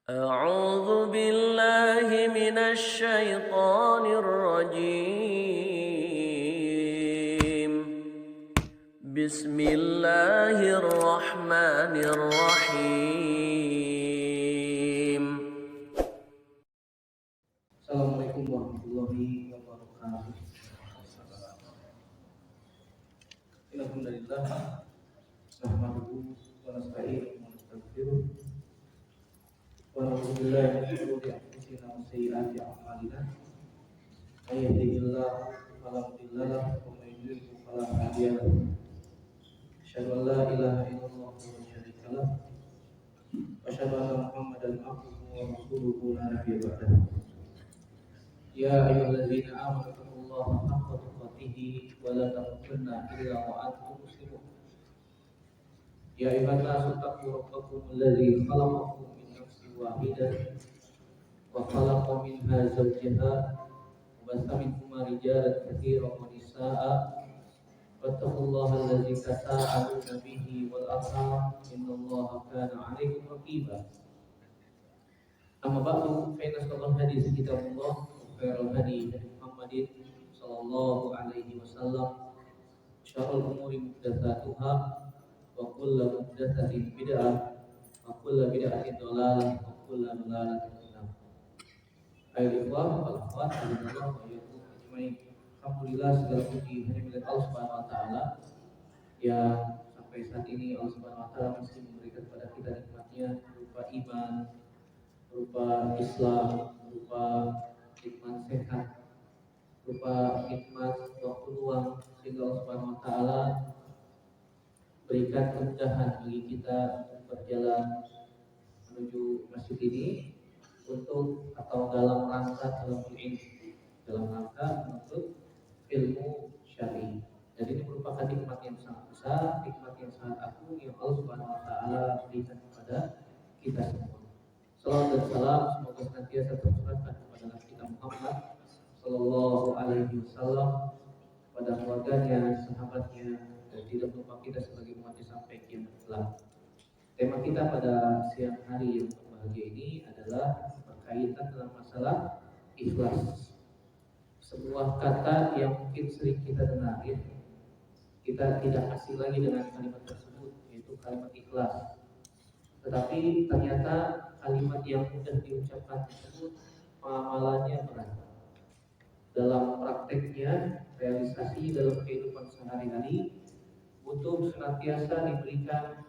أعوذ بالله من الشيطان الرجيم. بسم الله الرحمن الرحيم. Assalamualaikum warahmatullahi wabarakatuh. Alhamdulillah, nahmaduhu wa nasta'inuhu wa nastaghfiruh wa na'udzu billahi min shururi anfusina wa sayyiati a'malina. May yahdihillahu fala mudilla lahu wa may yudlil fala hadiya lahu. Asyhadu an la ilaha illallah wa la syarika lahu wa asyhadu anna Muhammadan abduhu wa rasuluhu la nabiyya ba'dahu. Ya ayyuhalladzina amanu taqullaha haqqa tuqatih wa la tamutunna illa wa antum muslimun. Ya ayyuhan nasu taqu rabbakum alladzi khalaqakum min nafsin wahidatin wa khalaqa minha zawjaha wa bassa minhuma rijalan katsiran wa nisaa'a wattaqullaha alladzi tasaaluna bihi wal arham innallaha kana 'alaykum raqiba. Amma ba'du fa inna asdaqal hadits kitabullah wa khairal hadi Muhammadin sallallahu alaihi wasallam. Syarrul umuri muhdatsatuha wa kullu muhdatsatin bid'ah wa kullu bid'atin dhalalah wa kullu dhalalatin finnar. Ayo ikhwah wal akhwat fillah wa iyyakum ajmain. Alhamdulillah, segala puji hanya milik Allah Subhanahu wa taala yang sampai saat ini Allah Subhanahu wa taala masih memberikan kepada kita nikmatnya berupa iman, berupa Islam, berupa nikmat sehat, berupa nikmat waktu luang, sehingga Allah Subhanahu wa taala berikan kemudahan bagi kita berjalan menuju masjid ini untuk atau dalam rangka menuntut ilmu syar'i. Dan ini merupakan nikmat yang sangat besar, nikmat yang sangat agung yang Allah Subhanahu wa taala berikan kepada kita semua. Salawat dan salam semoga senantiasa tercurahkan kepada Nabi kita Muhammad sallallahu alaihi wasallam, pada keluarganya, sahabatnya, dan tidak lupa kita sebagai umat sampai kiamat kelak. Tema kita pada siang hari yang berbahagia ini adalah berkaitan dengan masalah ikhlas. Sebuah kata yang mungkin sering kita dengar, ya. Kita tidak asing lagi dengan kalimat tersebut, yaitu kalimat ikhlas. Tetapi ternyata kalimat yang mudah diucapkan tersebut pengamalannya berat. Dalam prakteknya, realisasi dalam kehidupan sehari-hari butuh senantiasa diberikan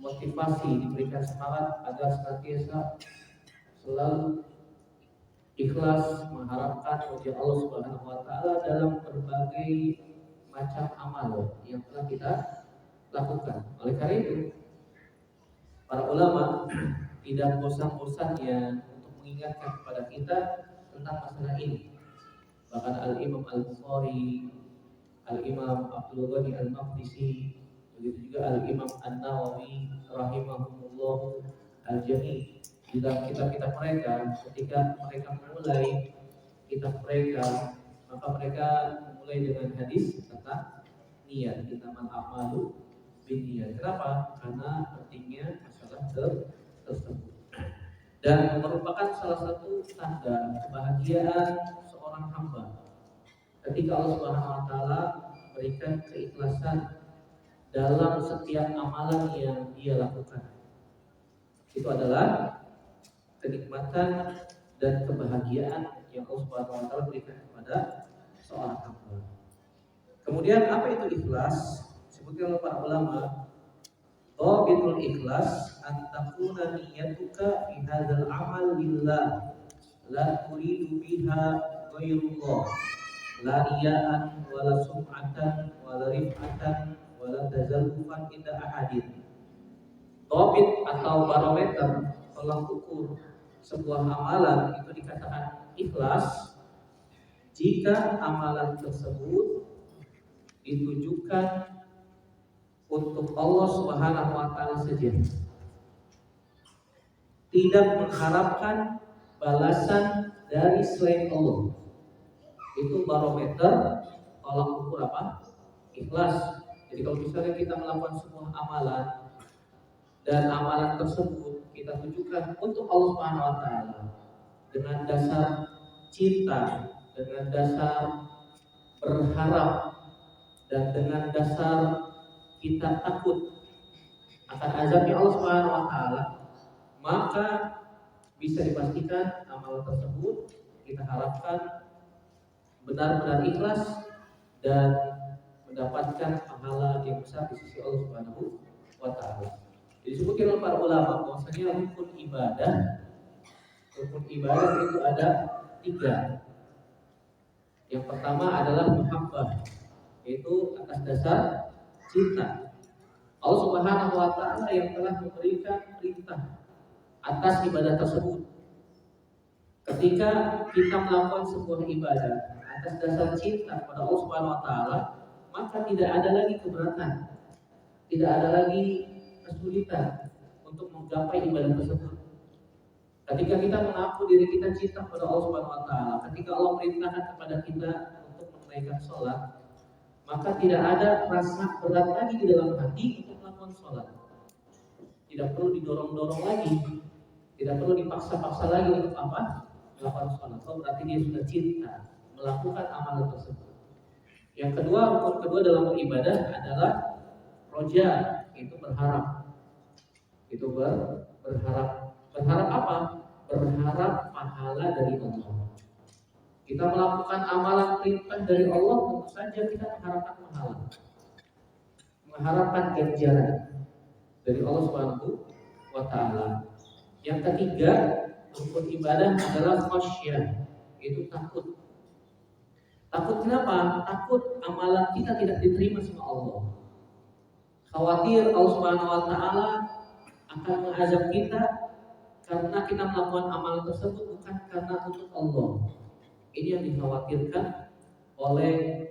motivasi, diberikan semangat agar senantiasa selalu ikhlas mengharapkan wajah Allah Subhanahu wa taala dalam berbagai macam amal yang telah kita lakukan. Oleh karena itu, para ulama tidak bosan-bosannya untuk mengingatkan kepada kita tentang masalah ini. Bahkan Al-Imam Al-Bukhari, Al-Imam Abdul Ghani Al-Maqdisi, begitu juga Al-Imam An-Nawawi rahimahumullah al-jami', di dalam kitab-kitab mereka, ketika mereka memulai kitab mereka, maka mereka memulai dengan hadis tentang niat, innamal a'malu binniyat. Kenapa? Karena pentingnya masalah tersebut. Dan merupakan salah satu tanda kebahagiaan seorang hamba ketika Allah Subhanahu wa taala berikan keikhlasan dalam setiap amalan yang dia lakukan. Itu adalah kenikmatan dan kebahagiaan yang Allah Subhanahu wa taala berikan kepada seorang hamba. Kemudian apa itu ikhlas? Disebutkan oleh para ulama, dhabitul ikhlas an takuna niyyatuka fi hadzal amal lillah la turidu biha ghairullah, la riya'an wala sum'atan wala rif'atan wala tazallufan inda ahadin. Dhabit atau barometer, tolak ukur sebuah amalan itu dikatakan ikhlas jika amalan tersebut ditujukan untuk Allah Subhanahu wa taala saja, tidak mengharapkan balasan dari selain Allah. Itu barometer tolak ukur apa? Ikhlas. Jadi kalau misalnya kita melakukan sebuah amalan dan amalan tersebut kita tujukan untuk Allah Subhanahu wa taala dengan dasar cinta, dengan dasar berharap, dan dengan dasar kita takut akan azabnya Allah Subhanahu wa taala, maka bisa dipastikan amal tersebut kita harapkan benar-benar ikhlas dan mendapatkan pahala yang besar di sisi Allah Subhanahu wa taala. Disebutkan oleh para ulama bahwasanya rukun ibadah itu ada 3. Yang pertama adalah muhabbah, yaitu atas dasar cinta. Allah Subhanahu wa taala yang telah memberikan perintah atas ibadah tersebut. Ketika kita melakukan sebuah ibadah atas dasar cinta kepada Allah Subhanahu wa taala, maka tidak ada lagi keberatan, tidak ada lagi kesulitan untuk menggapai ibadah tersebut. Ketika kita mengaku diri kita cinta kepada Allah Subhanahu wa taala, ketika Allah perintahkan kepada kita untuk menunaikan sholat, maka tidak ada rasa berat lagi di dalam hati untuk melakukan sholat. Tidak perlu didorong-dorong lagi, tidak perlu dipaksa-paksa lagi untuk apa? Melakukan sholat. Oh, berarti dia sudah cinta melakukan amalan tersebut. Yang kedua, rukun kedua dalam beribadah adalah roja, itu berharap. Itu berharap. Berharap apa? Berharap pahala dari Allah. Kita melakukan amalan perintah dari Allah, tentu saja kita mengharapkan pahala, mengharapkan ganjaran dari Allah Subhanahu wa taala. Yang ketiga, rukun ibadah adalah khasyah, itu takut. Takut kenapa? Takut amalan kita tidak diterima sama Allah. Khawatir Allah Subhanahu wa taala akan mengazab kita karena kita melakukan amalan tersebut bukan karena untuk Allah. Ini yang dikhawatirkan oleh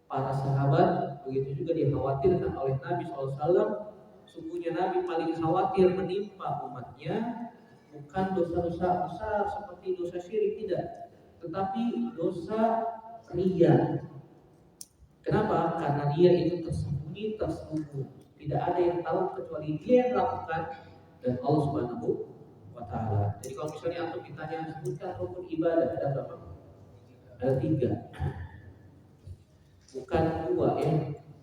para sahabat, begitu juga dikhawatirkan oleh Nabi SAW. Sungguhnya Nabi paling khawatir menimpa umatnya bukan dosa-dosa besar seperti dosa syirik, tidak, tetapi dosa riya. Kenapa? Karena dia itu tersembunyi, tidak ada yang tahu kecuali dia yang melakukan dan Allah Subhanahu wa taala. Jadi kalau misalnya antum ditanya sebutkan rukun ibadah, ada berapa? Ada 3. Bukan 2 ya.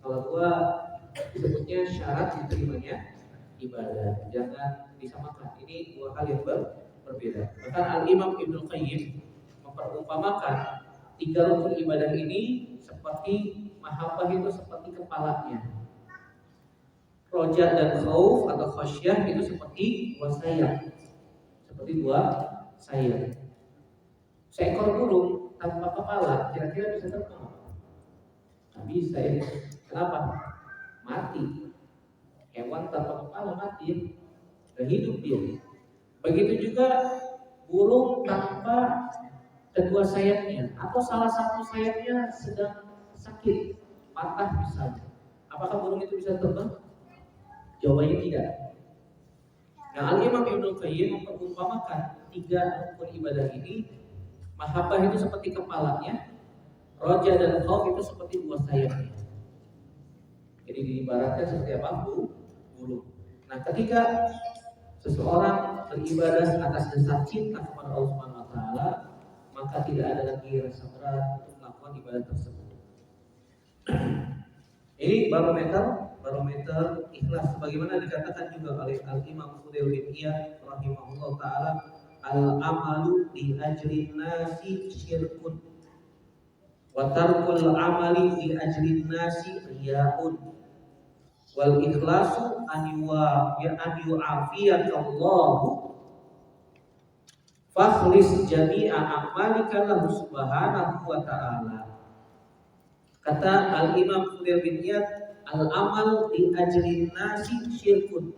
Kalau 2 disebutnya syarat diterimanya ibadah. Jangan disamakan. Ini 2 hal yang berbeda. Bahkan Al-Imam Ibnu Qayyim memperumpamakan 3 rukun ibadah ini seperti mahabbah itu seperti kepalanya. Roja dan khauf atau khasyah itu seperti 2 sayap. Seperti 2 sayap. Seekor burung tanpa kepala kira-kira bisa terbang? Nggak bisa ya. Kenapa? Mati. Hewan tanpa kepala mati, nggak hidup dia. Begitu juga burung tanpa kedua sayapnya atau salah satu sayapnya sedang sakit, patah misalnya. Apakah burung itu bisa terbang? Jawabannya tidak. Nah, Al-Imam Ibnu Qayyim memperumpamakan 3 rukun ibadah ini. Mahabbah itu seperti kepalanya, roja dan khauf itu seperti 2 sayapnya. Jadi diibaratkan seperti apa? Burung. Nah, ketika seseorang beribadah atas dasar cinta kepada Allah Subhanahu wa taala, maka tidak ada lagi rasa berat untuk melakukan ibadah tersebut. Ini barometer ikhlas sebagaimana dikatakan juga oleh Al-Imam Fudail bin Iyad rahimahullah taala, al-amalu li ajrin nasi syirkun wa tarkul amali li ajrin nasi riyaun wal ikhlasu an yu'afiyakallahu fakhlis jami'a a'malika lahu subhanahu wa ta'ala. Kata Al-Imam Fudail bin Iyad, al-amal li ajrin nasi syirkun.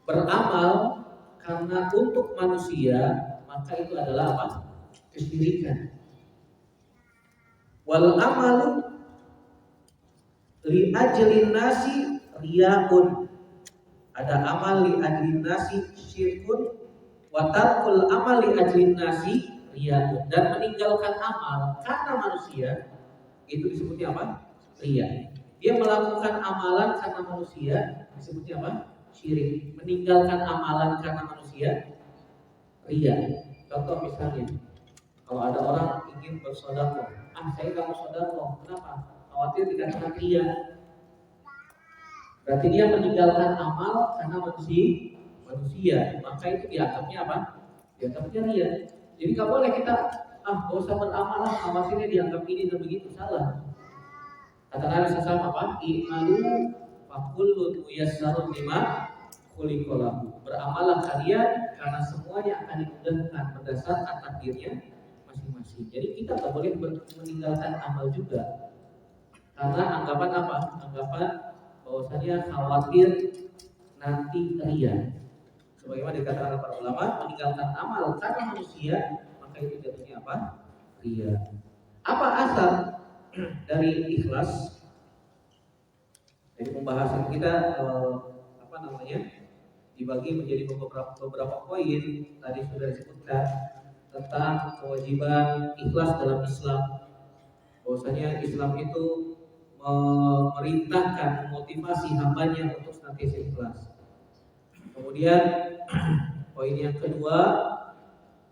Beramal karena untuk manusia, maka itu adalah apa? Kesyirikan. Wal amalu li ajlin nasi riyaun. Ada amal li ajlin nasi syirkun, wa tarkul amal li ajlin nasi riyaun. Dan meninggalkan amal karena manusia itu disebutnya apa? Riya. Dia melakukan amalan karena manusia disebutnya apa? Syirik. Meninggalkan amalan karena manusia ria. Contoh misalnya, kalau ada orang ingin bersedekah, saya nggak mau sedekah, kenapa? Khawatir dikatakan ria. Berarti dia meninggalkan amal karena manusia, maka itu dianggapnya apa? Dianggapnya ria. Jadi nggak boleh kita gak usah beramal lah, amalnya dianggap ini dan begitu, salah. Kata Nabi SAW apa? I'malu fakullun muyassarun lima khuliqalahu. Beramalah kalian karena semuanya akan dimudahkan berdasarkan takdirnya masing-masing. Jadi kita nggak boleh meninggalkan amal juga. Karena anggapan apa? Anggapan bahwasanya khawatir nanti ria. Sebagaimana dikatakan para ulama, meninggalkan amal karena manusia, maka itu jatuhnya apa? Ria. Apa asal dari ikhlas? Jadi pembahasan kita dibagi menjadi beberapa poin. Tadi sudah disebutkan tentang kewajiban ikhlas dalam Islam. Bahwasanya Islam itu memerintahkan, memotivasi hambanya untuk senantiasa ikhlas. Kemudian poin yang kedua,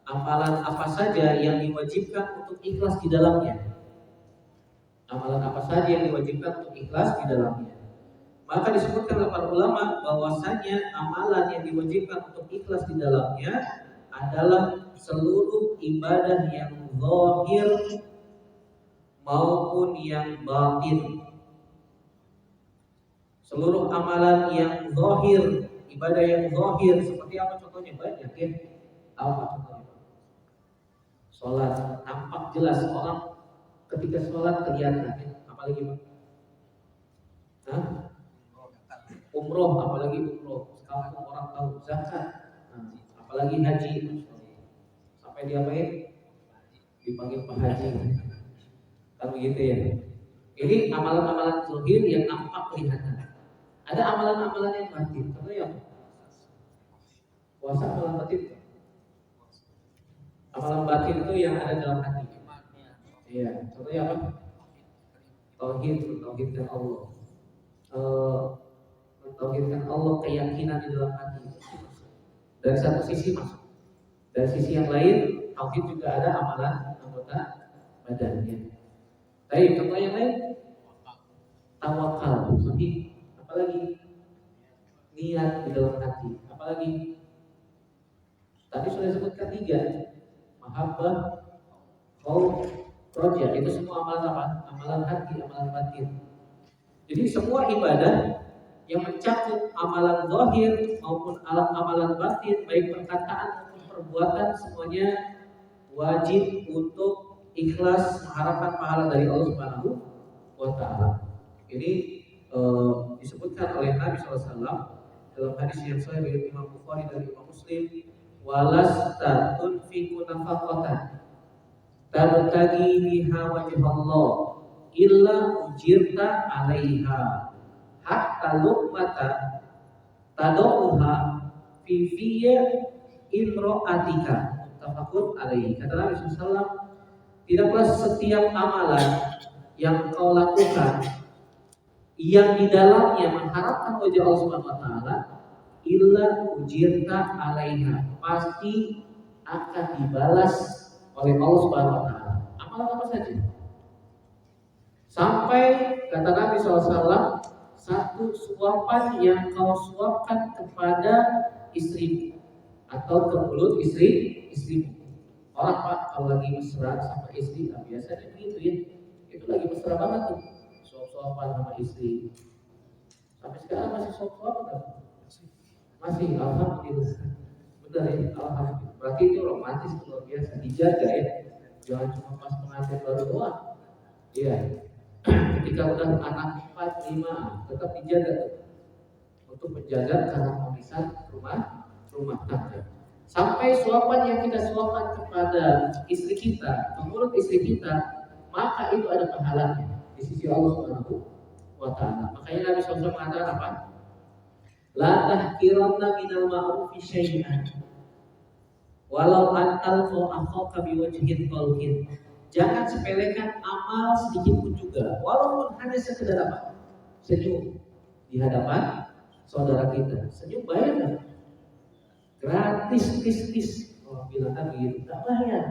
amalan apa saja yang diwajibkan untuk ikhlas di dalamnya. Amalan apa saja yang diwajibkan untuk ikhlas di dalamnya. Maka disebutkan oleh para ulama bahwasanya amalan yang diwajibkan untuk ikhlas di dalamnya adalah seluruh ibadah yang zahir maupun yang batin. Seluruh amalan yang zahir, ibadah yang zahir seperti apa contohnya? Banyak ya. Apa contohnya? Sholat nampak jelas orang ketika sholat kelihatan. Apalagi Pak? Umroh, apalagi umroh. Sekampung orang tahu zakat. Apalagi haji. Sampai diapain? Dipanggil Pak Haji. Kan begitu ya. Ini amalan-amalan zahir yang nampak kelihatan. Ada amalan-amalan yang batin. Contohnya apa? Puasa amalan batin. Amalan batin itu yang ada dalam hati. Iya. Contohnya apa? Tauhidkan Allah. Tauhidkan Allah, keyakinan di dalam hati. Dari satu sisi masuk. Dari sisi yang lain, tauhid juga ada amalan anggota badannya. Baik, contoh yang lain, tawakal, sahih. Apalagi niat di dalam hati. Apalagi tadi sudah disebutkan 3, mahabbah, khauf, roja. Itu semua amalan apa? Amalan hati, amalan batin. Jadi semua ibadah yang mencakup amalan zahir maupun amalan batin, baik perkataan maupun perbuatan, semuanya wajib untuk ikhlas mengharapkan pahala dari Allah Subhanahu wa Ta'ala. Ini disebutkan oleh Nabi SAW dalam hadis yang sahih dari Imam Bukhari dan Imam Muslim, walasta tunfiqu nafaqatan tabtagi biha wajhallah illa ujirta 'alaiha hatta luqmata tadauha fi fiyya imra'atika. Tafakkur alaihi. Kata Nabi SAW, tidaklah setiap amalan yang kau lakukan yang di dalamnya mengharapkan wajah Allah Subhanahu wa Ta'ala, illa ujirta 'alaiha, pasti akan dibalas oleh Allah Subhanahu wa Ta'ala. Amalan apa saja? Sampai kata Nabi SAW, satu suapan yang kau suapkan kepada istrimu atau ke mulut istrimu. Orang Pak kalau lagi mesra sama istri, biasanya begitu ya. Itu lagi mesra banget tuh, suap-suapan sama istri. Sampai sekarang masih suap-suapan kan? Masih, alhamdulillah. Benar ya, alhamdulillah. Berarti itu romantis luar biasa, dijaga ya. Jangan cuma pas pengantin baru doang. Iya. Ketika udah anak 4, 5 tetap dijaga untuk menjaga keharmonisan rumah tangga. Sampai suapan yang kita suapkan kepada istri kita, mulut istri kita, maka itu ada pahalanya di sisi Allah Subhanahu wa Ta'ala. Makanya Nabi SAW mengatakan apa? La tahkiranna minal ma'rufi syai'an walau antalqa akhaka biwajhin talqin. Jangan sepelekan amal sedikit pun juga, walaupun hanya sekedar apa? Senyum di hadapan saudara kita. Senyum bayar nggak? Gratis, tis. Orang bilang kan begitu, nggak bayar.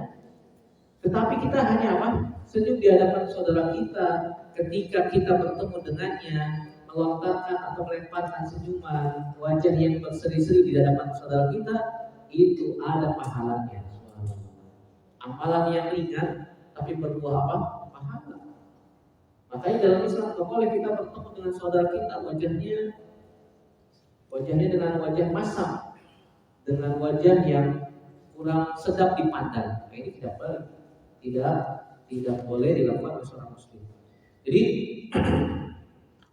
Tetapi kita hanya apa? Senyum di hadapan saudara kita ketika kita bertemu dengannya, melontarkan atau melemparkan senyuman, wajah yang berseri-seri di hadapan saudara kita, itu ada pahalanya. Amalan yang ringan tapi berbuah apa? Pahala. Makanya dalam Islam tidak boleh kita bertemu dengan saudara kita wajahnya dengan wajah masam, dengan wajah yang kurang sedap dipandang. Nah, ini tidak boleh, tidak boleh dilakukan oleh seorang muslim. Jadi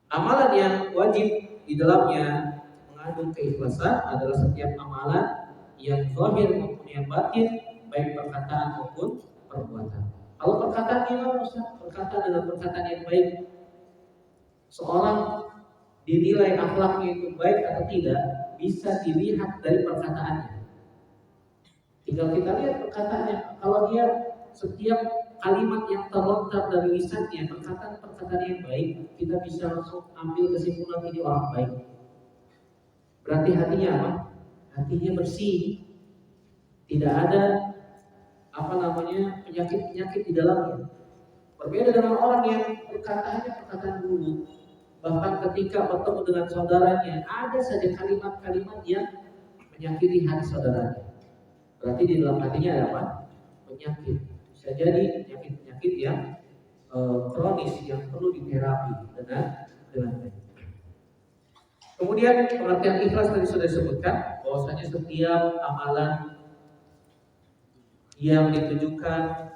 amalan yang wajib di dalamnya mengandung keikhlasan adalah setiap amalan yang zahir maupun yang batin, baik perkataan maupun perbuatan. Kalau perkataan gimana Ustaz? Perkataan dengan perkataan yang baik, seorang dinilai akhlaknya itu baik atau tidak bisa dilihat dari perkataannya. Tinggal kita lihat perkataannya. Kalau dia setiap kalimat yang terlontar dari lisannya perkataan yang baik, kita bisa langsung ambil kesimpulan ini orang baik. Berarti hatinya apa? Hatinya bersih, tidak ada penyakit di dalamnya. Berbeda dengan orang yang perkataannya perkataan dulu, bahkan ketika bertemu dengan saudaranya ada saja kalimat-kalimat yang menyakiti hati saudaranya. Berarti di dalam hatinya ada apa? Penyakit. Bisa jadi penyakit yang kronis yang perlu diterapi dengan baik. Kemudian pengertian ikhlas tadi sudah disebutkan bahwasanya setiap amalan yang ditujukan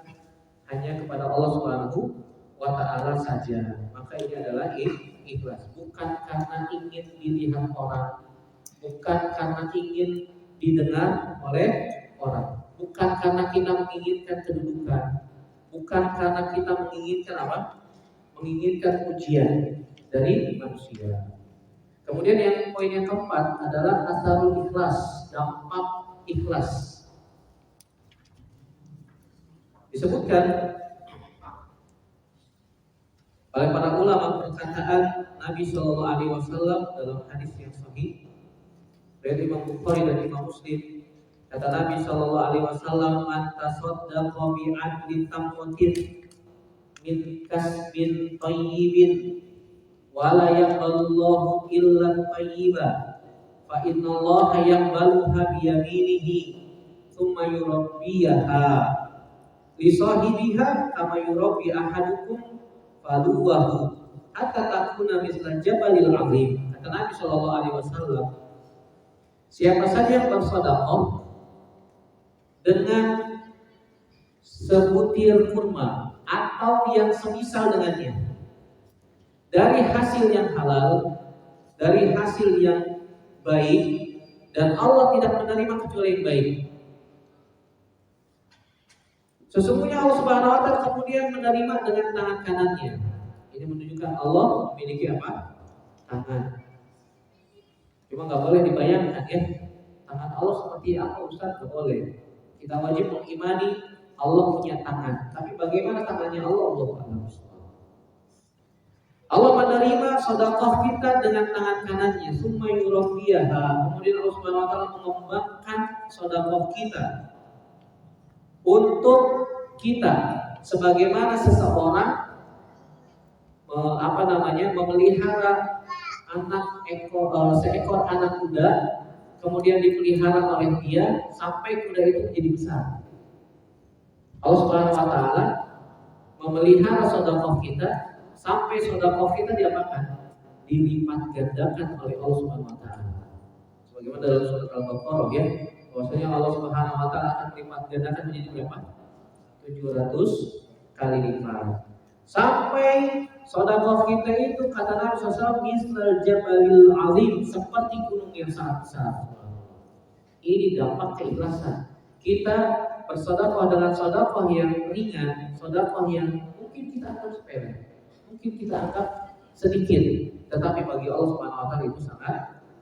hanya kepada Allah Subhanahu wa Ta'ala saja, maka ini adalah ikhlas. Bukan karena ingin dilihat orang, bukan karena ingin didengar oleh orang, bukan karena kita menginginkan kedudukan, bukan karena kita menginginkan apa? Menginginkan pujian dari manusia. Kemudian yang poin yang keempat adalah asarul ikhlas, dampak ikhlas. Disebutkan oleh para ulama perkataan Nabi Shallallahu Alaihi Wasallam dalam hadis yang sahih dari Imam Bukhari dan Imam Muslim. Kata Nabi Shallallahu Alaihi Wasallam, "Man tasaddaqa bi 'adli tamratin min kasbin thayyibin wa la yaqbalullahu illa thayyiba fa innallaha yaqbaluha bi yaminihi thumma yurabbiha li sahibiha kama yurabbi ahadukum faluwahu hatta takuna misla jabalil azim." Kata Nabi Shallallahu Alaihi Wasallam, siapa saja yang bersedekah dengan sebutir kurma atau yang semisal dengannya dari hasil yang halal, dari hasil yang baik, dan Allah tidak menerima kecuali yang baik. Sesungguhnya Allah Subhanahu wa Ta'ala kemudian menerima dengan tangan kanannya. Ini menunjukkan Allah memiliki apa? Tangan. Cuma nggak boleh dibayangkan ya, tangan Allah seperti apa Ustaz? Nggak boleh. Kita wajib mengimani Allah punya tangan. Tapi bagaimana tangannya Allah? Allah menerima sedekah kita dengan tangan kanannya. Summa yurabbiha. Kemudian Allah Subhanahu wa Ta'ala mengembangkan sedekah kita untuk kita, sebagaimana seseorang memelihara seekor anak kuda, kemudian dipelihara oleh dia sampai kuda itu menjadi besar. Allah Subhanahu wa Ta'ala memelihara sedekah kita sampai sedekah kita diapakan? Dilipat gandakan oleh Allah Subhanahu wa Ta'ala. Sebagaimana dalam surat Al-Baqarah ya, bahwasanya Allah Subhanahu wa Ta'ala akan melipat gandakan menjadi berapa? 700 kali lipat. Sampai sedekah kita itu kata Nabi SAW misal jabalil azim, seperti gunung yang sangat besar. Ini dampak keikhlasan. Kita bersedekah dengan sedekah yang ringan, sedekah yang mungkin kita anggap sepele, mungkin kita anggap sedikit, tetapi bagi Allah Subhanahu wa Ta'ala itu sangat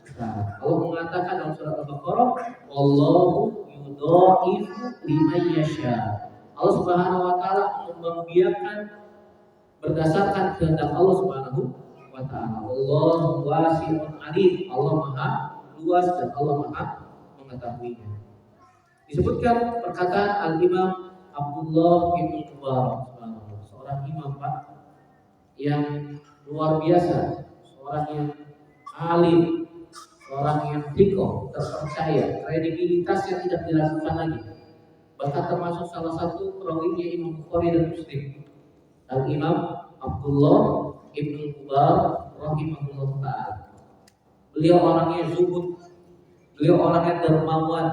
besar. Allah mengatakan dalam surat Al-Baqarah, "Wallahu yudha'ifu liman yasha." Allah Subhanahu wa Ta'ala membiarkan berdasarkan kehendak Allah Subhanahu wa wa ta'ala. Allah wasi'un alim. Allah Maha luas dan Allah Maha mengetahuinya. Disebutkan perkataan Al-Imam Abdullah bin Mubarak, seorang imam Pak yang luar biasa, seorang yang alim, seorang yang thiqah, terpercaya, kredibilitasnya tidak diragukan lagi. Bahkan termasuk salah satu perawinya Imam Bukhari dan Muslim, Al-Imam Abdullah bin Mubarak rahimahullah ta'ala. Beliau orangnya zuhud, beliau orangnya dermawan,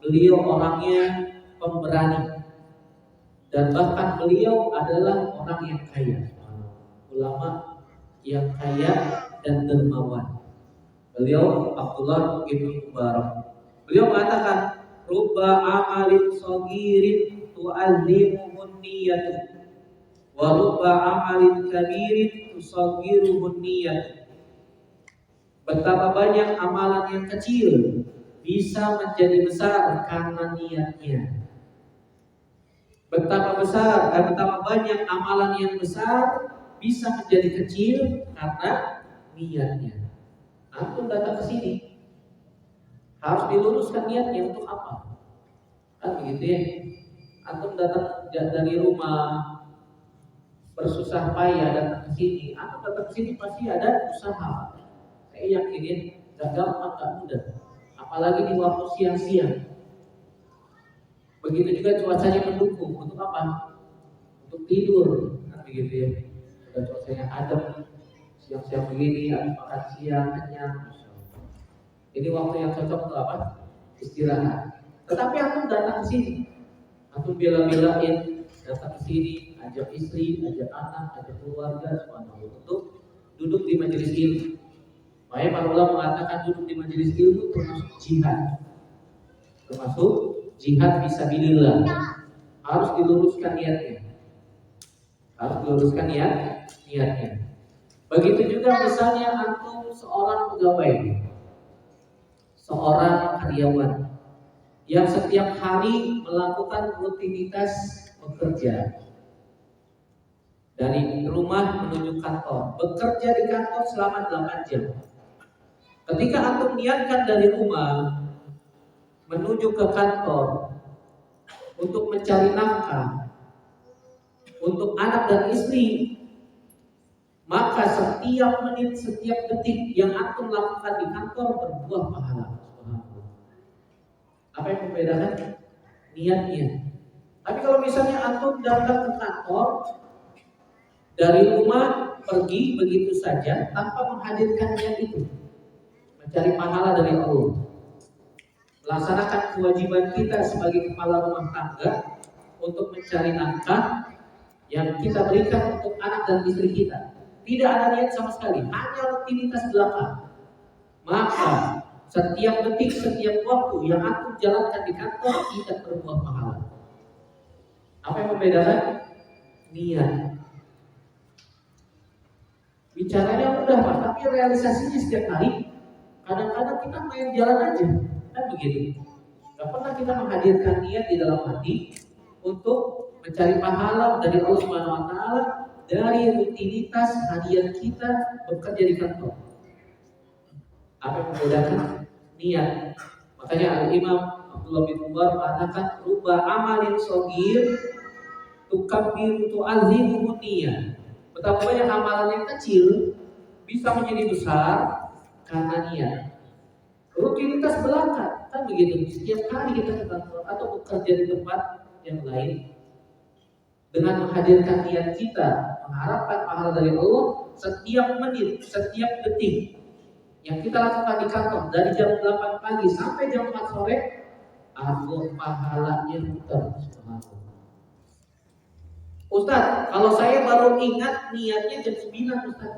beliau orangnya pemberani, dan bahkan beliau adalah orang yang kaya, ulama yang kaya dan dermawan. Beliau Abdullah bin Mubarak, beliau mengatakan, rubba amalin sagirin tu'allimuhun niyatu wa rubba amalin kabirin tusagiruhun niyatu. Betapa banyak amalan yang kecil bisa menjadi besar karena niatnya. Betapa banyak amalan yang besar bisa menjadi kecil karena niatnya. Antum datang ke sini harus diluruskan niatnya untuk apa? Kan begitu ya. Antum datang dari rumah bersusah payah datang ke sini. Antum datang ke sini pasti ada usaha. Saya yakinin gak gampang, gak mudah. Apalagi di waktu siang-siang. Begitu juga cuacanya mendukung. Untuk apa? Untuk tidur. Kan begitu ya. Sudah cuacanya adem, siang-siang begini, habis makan siang, kenyang. Ini waktu yang cocok untuk apa? Istirahat. Tetapi antum datang ke sini, antum bela-belain datang ke sini, ajak istri, ajak anak, ajak keluarga, subhanallah, untuk duduk di majelis ilmu. Makanya para ulama mengatakan duduk di majelis ilmu termasuk jihad. Termasuk jihad fisabilillah. Harus diluruskan niatnya. Begitu juga misalnya antum seorang pegawai, seorang karyawan yang setiap hari melakukan rutinitas bekerja dari rumah menuju kantor, bekerja di kantor selama 8 jam. Ketika antum niatkan dari rumah menuju ke kantor untuk mencari nafkah untuk anak dan istri, maka setiap menit, setiap detik yang antum lakukan di kantor berbuah pahala. Apa yang membedakan? Niatnya. Tapi kalau misalnya antum datang ke kantor dari rumah pergi begitu saja tanpa menghadirkan niat itu, mencari pahala dari Allah, melaksanakan kewajiban kita sebagai kepala rumah tangga untuk mencari nafkah yang kita berikan untuk anak dan istri kita, tidak ada niat sama sekali, hanya rutinitas belaka, maka setiap detik, setiap waktu yang antum jalankan di kantor tidak berbuah pahala. Apa yang membedakan? Niat. Bicaranya mudah Pak, tapi realisasinya setiap hari kadang-kadang kita main jalan aja, kan begitu. Gak pernah kita menghadirkan niat di dalam hati untuk mencari pahala dari Allah Subhanahu wa taala dari rutinitas harian kita bekerja di kantor. Apa yang membedakan? Niat. Makanya Al-Imam Abdullah bin Umar mengatakan ruba amalin shagir tukabbiru tu'azimu niyah. Betapa banyak amalan yang kecil bisa menjadi besar karena niat. Rutinitas belaka kan begitu. Setiap hari kita ke kantor atau bekerja di tempat yang lain, dengan menghadirkan niat kita mengharapkan pahala dari Allah, setiap menit, setiap detik yang kita lakukan di kantor dari jam 8 pagi sampai jam 4 sore, Allah pahalanya putar. Ustaz, kalau saya baru ingat niatnya jam 9 Ustaz.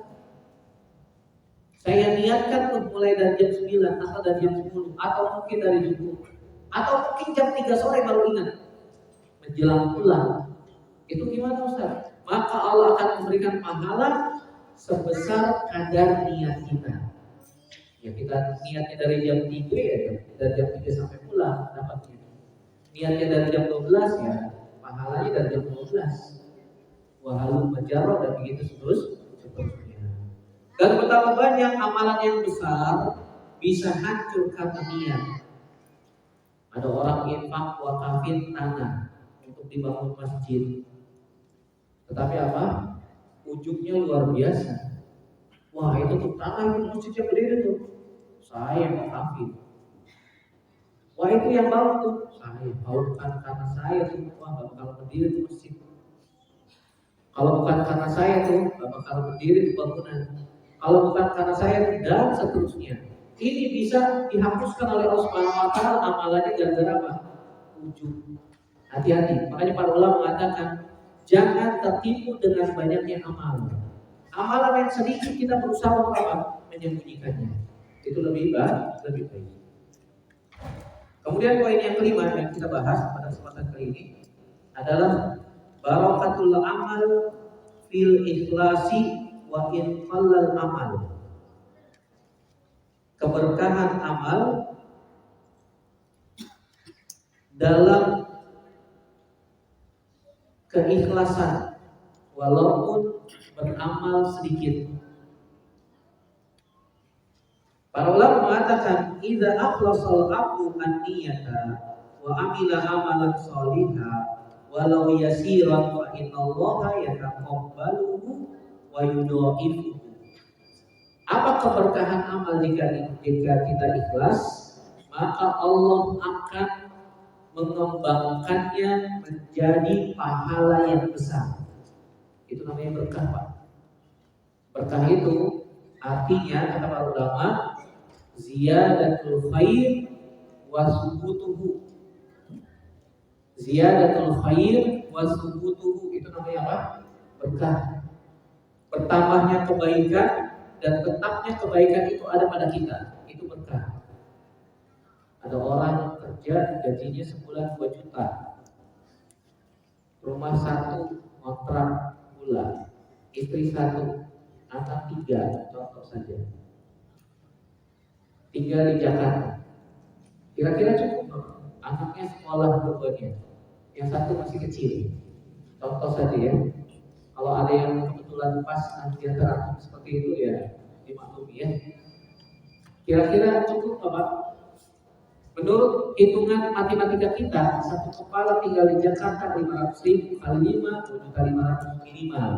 Saya niatkan untuk mulai dari jam 9 atau dari jam 10 atau mungkin dari jam 10 atau mungkin jam 3 sore baru ingat. Menjelang pulang. Itu gimana Ustaz? Maka Allah akan memberikan pahala sebesar kadar niat kita. Ya kita niatnya dari jam 3 ya, dari jam 3 sampai pulang dapatnya. Niatnya dari jam 12 ya, pahalanya dari jam 12. Wahalum majarrah dan begitu seterusnya. Dan betapa banyak amalan yang besar bisa hancur karena niat. Ada orang infak wakafin tanah untuk dibangun masjid, tetapi apa? Ujungnya luar biasa. Wah, itu tuh tanah itu masjidnya berdiri tuh, saya wakafin. Wah, itu yang bangun tuh, saya. Kalau bukan karena saya tuh, wah gak bakal berdiri tuh masjid. Kalau bukan karena saya tuh, gak bakal berdiri tuh bangunan. Kalau bukan karena saya dan seterusnya. Ini bisa dihapuskan oleh Allah Subhanahu wa taala amalannya gara-gara apa? Ujung. Hati-hati. Makanya para ulama mengatakan jangan tertipu dengan banyaknya amalan. Amalan yang sedikit kita berusaha untuk apa? Menyembunyikannya. Itu lebih baik. Kemudian poin yang kelima yang kita bahas pada kesempatan kali ini adalah barakatul amal fil ikhlasi wa in qallal amal. Keberkahan amal dalam keikhlasan walaupun beramal sedikit. Para ulama mengatakan idza akhlasal abdu an-niyata wa amila amalan sholihan walau yasiran fa innallaha yataqabbaluhu wa yudha'ifuhu. Apa keberkahan amal jika kita ikhlas? Maka Allah akan mengembangkannya menjadi pahala yang besar. Itu namanya berkah, Pak. Berkah itu artinya kata para ulama ziyadatul khair wa subutuhu. Ziyadatul khair wa subutuhu itu namanya apa? Berkah. Bertambahnya kebaikan dan tetapnya kebaikan itu ada pada kita. Itu berkah. Ada orang kerja gajinya sebulan 2 juta. Rumah 1, kontrak bulan. Istri 1, anak 3, contoh saja. Tinggal di Jakarta. Kira-kira cukup? Anaknya sekolah dua-duanya. Yang satu masih kecil. Contoh saja ya. Kalau ada yang kebetulan pas di antara seperti itu ya dimaklumi ya. Kira-kira cukup apa? Menurut hitungan matematika kita, satu kepala tinggal di Jakarta 500.000 kali 5, 2.500.000 minimal.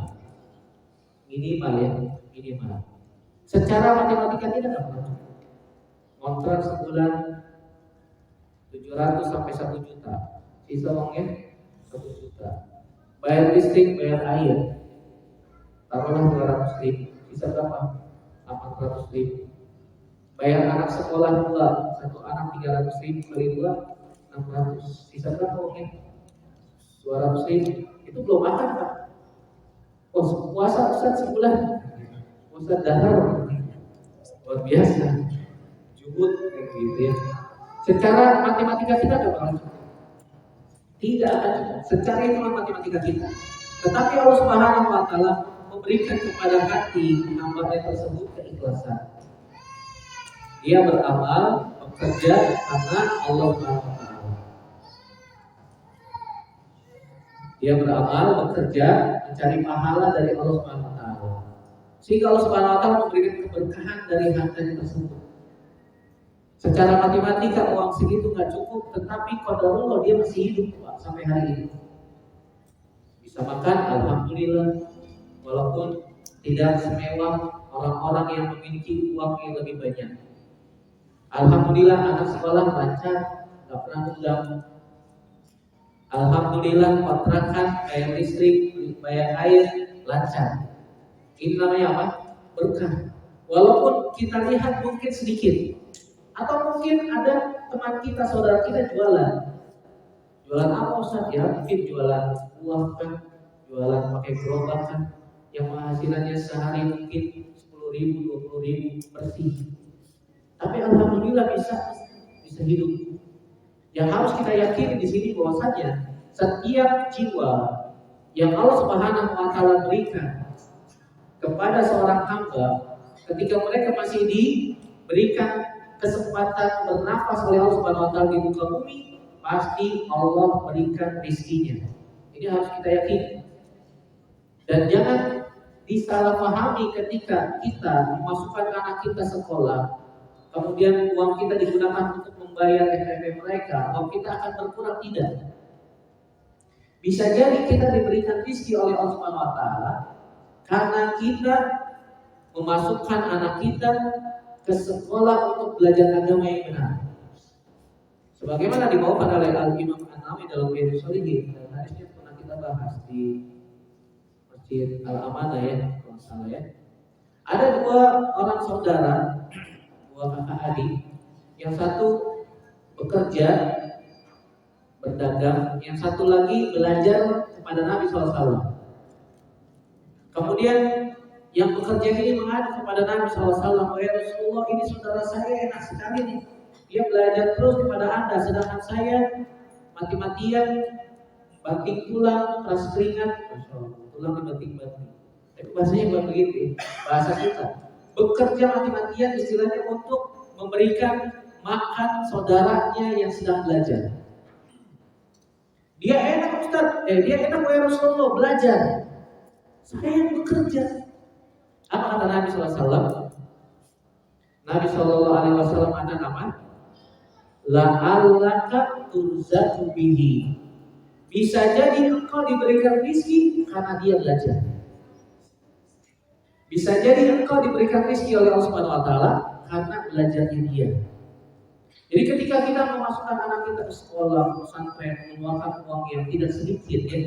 Minimal ya, minimal. Secara matematika tidak apa? Kontrak sebulan 700 sampai 1 juta. Sisa uangnya 1 juta. Bayar listrik, bayar air. Taruhlah 200.000. Sisa berapa? 800.000. Bayar anak sekolah 2, satu anak 300.000 kali 2, 600. Sisa berapa uangnya? 200.000. Itu belum makan, Pak. Oh, puasa Ustaz sebulan. Ustaz dahar. Luar biasa. Jubut gitu ya. Secara matematika kita ada berapa? Tidak ada. Secara hitungan matematika kita. Tetapi Allah Subhanahu wa taala memberikan kepada hati hamba-Nya tersebut keikhlasan. Dia beramal, bekerja karena Allah Subhanahu wa taala. Dia beramal, bekerja, mencari pahala dari Allah Subhanahu wa taala. Sehingga Allah Subhanahu wa taala memberikan keberkahan dari hartanya tersebut. Secara matematika uang segitu nggak cukup, tetapi qadarullah dia masih hidup Pak, sampai hari ini. Bisa makan, alhamdulillah. Walaupun tidak semewah orang-orang yang memiliki uang yang lebih banyak. Alhamdulillah anak sekolah lancar, nggak pernah undang. Alhamdulillah kontrakan, bayar listrik, bayar air lancar. Ini namanya apa? Berkah. Walaupun kita lihat mungkin sedikit. Atau mungkin ada teman kita, saudara kita jualan. Jualan apa Ustaz? Ya mungkin jualan buah kan, jualan pakai gerobak kan, yang penghasilannya sehari mungkin 10.000, 20.000 bersih. Tapi alhamdulillah bisa hidup. Yang harus kita yakini di sini bahwasanya setiap jiwa yang Allah Subhanahu wa taala berikan kepada seorang hamba ketika mereka masih diberikan kesempatan bernafas oleh Allah Subhanahu wa taala di muka bumi, pasti Allah berikan rezekinya. Ini harus kita yakini. Dan jangan disalahpahami ketika kita memasukkan anak kita sekolah, kemudian uang kita digunakan untuk membayar SPP mereka, uang kita akan berkurang, tidak. Bisa jadi kita diberikan rezeki oleh Allah Subhanahu wa taala karena kita memasukkan anak kita ke sekolah untuk belajar agama yang benar. Sebagaimana dibawakan oleh Al-Imam An-Nawawi dalam Riyadhus Shalihin, dan hadisnya pernah kita bahas di Masjid Al-Amanah ya, kalau salah ya. Ada dua orang saudara, dua kakak adik, yang satu bekerja berdagang, yang satu lagi belajar kepada Nabi SAW. Kemudian yang bekerja ini mengadu kepada Nabi SAW, ya Rasulullah, ini saudara saya enak sekali nih, dia belajar terus kepada Anda, sedangkan saya mati-matian banting tulang, keras keringat, tulang dibanting-banting. Tapi bahasanya bukan begitu, bahasa kita bekerja mati-matian istilahnya untuk memberikan makan saudaranya yang sedang belajar. Dia enak Ustaz, dia enak ya Rasulullah belajar. Saya yang bekerja. Apa kata Nabi SAW? Nabi SAW ada nama la'allaka turzaqu bihi. Bisa jadi engkau diberikan rezeki karena dia belajar. Bisa jadi engkau diberikan rezeki oleh Allah Subhanahu wa taala karena belajarnya dia. Jadi ketika kita memasukkan anak kita ke sekolah, pesantren, mengeluarkan uang yang tidak sedikit ya,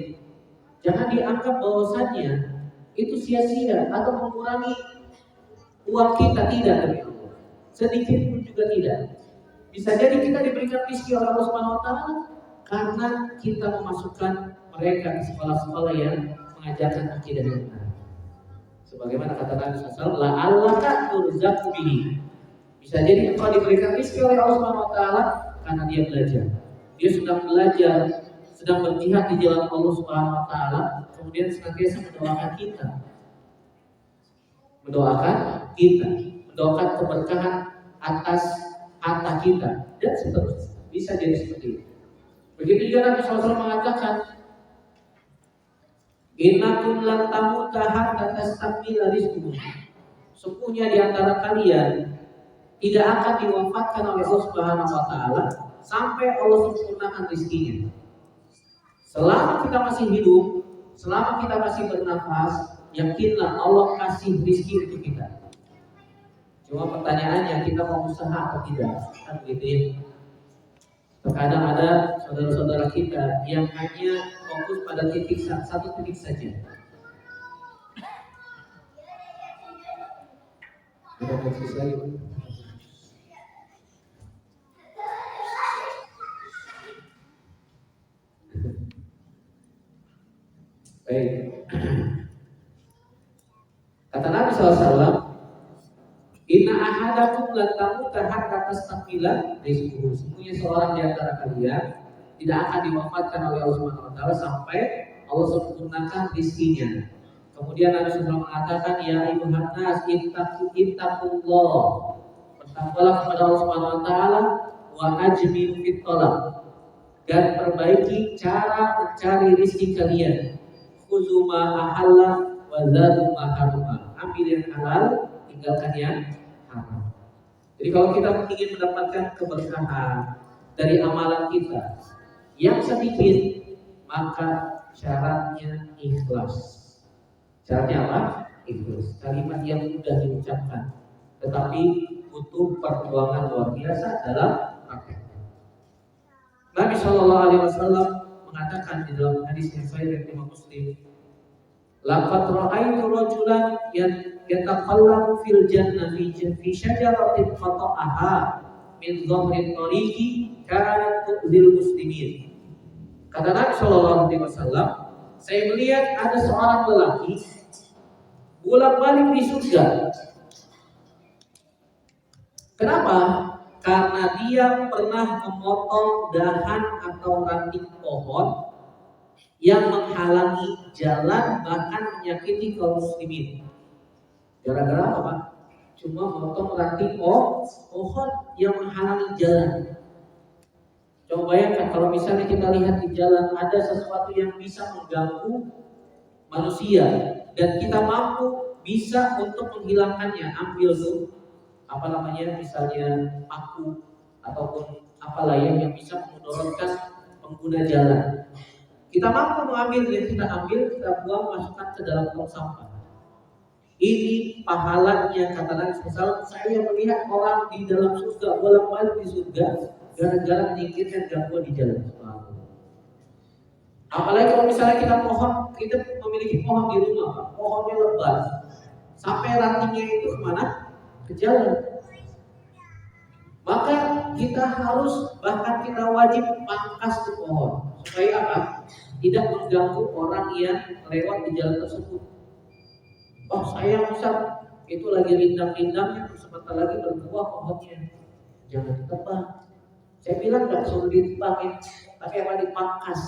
jangan dianggap bahwasannya itu sia-sia atau mengurangi uang kita, tidak dari Allah. Sedikit pun juga tidak. Bisa jadi kita diberikan rezeki oleh Allah Subhanahu wa taala karena kita memasukkan mereka ke sekolah-sekolah yang mengajarkan akidah yang benar. Sebagaimana kata Nabi SAW, la'allaka turzaqu bihi. Bisa jadi engkau diberikan rezeki oleh Allah Subhanahu wa taala karena dia belajar. Dia sedang belajar, sedang berjihad di jalan Allah Subhanahu wa taala, kemudian senantiasa mendoakan kita. Mendoakan keberkahan atas harta kita dan seterusnya. Bisa jadi seperti itu. Begitu juga Nabi SAW mengatakan, innakum lan tamuta hatta tastakmila rizqukum. Sesungguhnya di antara kalian tidak akan diwafatkan oleh Allah Subhanahu wa taala sampai Allah sempurnakan rezekinya. Selama kita masih hidup, selama kita masih bernafas, yakinlah Allah kasih rezeki untuk kita. Cuma pertanyaannya, kita mau usaha atau tidak? Kan begitu ya. Terkadang ada saudara-saudara kita yang hanya fokus pada satu titik saja. Kita fokus lagi. Baik. Kata Nabi SAW, inna ahadakum la tamuta hatta tastakmila rizquhu. Sesungguhnya seorang di antara kalian tidak akan diwafatkan oleh Allah Subhanahu wa taala sampai Allah sempurnakan rezekinya. Kemudian Nabi SAW mengatakan, ya ayyuhan nas ittaqullah. Bertakwalah kepada Allah Subhanahu wa taala wa ajmilu fit talab. Dan perbaiki cara mencari rezeki kalian. Khuzu ma ahalla wa zadu ma haruma. Ambil yang halal, tinggalkan yang haram. Jadi kalau kita ingin mendapatkan keberkahan dari amalan kita yang sedikit, maka syaratnya ikhlas. Syaratnya apa? Ikhlas. Kalimat yang mudah diucapkan, tetapi butuh perjuangan luar biasa dalam prakteknya. Nabi SAW mengatakan di dalam hadis yang sahih dari Imam Muslim, laqad ra'aitu rajulan yataqallabu fil jannah fi syajaratin qata'aha min dhahri tariqi kanat tu'zil muslimin. Kata Nabi SAW, saya melihat ada seorang lelaki bolak-balik di surga. Kenapa? Karena dia pernah memotong dahan atau ranting pohon yang menghalangi jalan, bahkan menyakiti kaum muslimin. Gara-gara apa, Pak? Cuma memotong ranting pohon yang menghalangi jalan. Coba bayangkan kalau misalnya kita lihat di jalan ada sesuatu yang bisa mengganggu manusia dan kita mampu bisa untuk menghilangkannya, ambil tuh misalnya paku ataupun apalah yang bisa memudaratkan pengguna jalan. Kita mampu mengambilnya, kita ambil, kita buang, masukkan ke dalam tong sampah. Ini pahalanya, kata Nabi SAW, saya melihat orang di dalam surga, bolak-balik di surga, gara-gara menyingkirkan gangguan di jalan. Apalagi kalau misalnya kita memiliki pohon di rumah, pohonnya lebat, sampai rantingnya itu kemana? Ke jalan. Maka kita harus, bahkan kita wajib pangkas tuh pohon, supaya apa? Tidak mengganggu orang yang lewat di jalan tersebut. Oh sayang Ustaz, itu lagi rindang-rindangnya, sebentar lagi berbuah pohonnya, jangan ditebang. Saya bilang nggak suruh ditebangin, tapi apa dipangkas,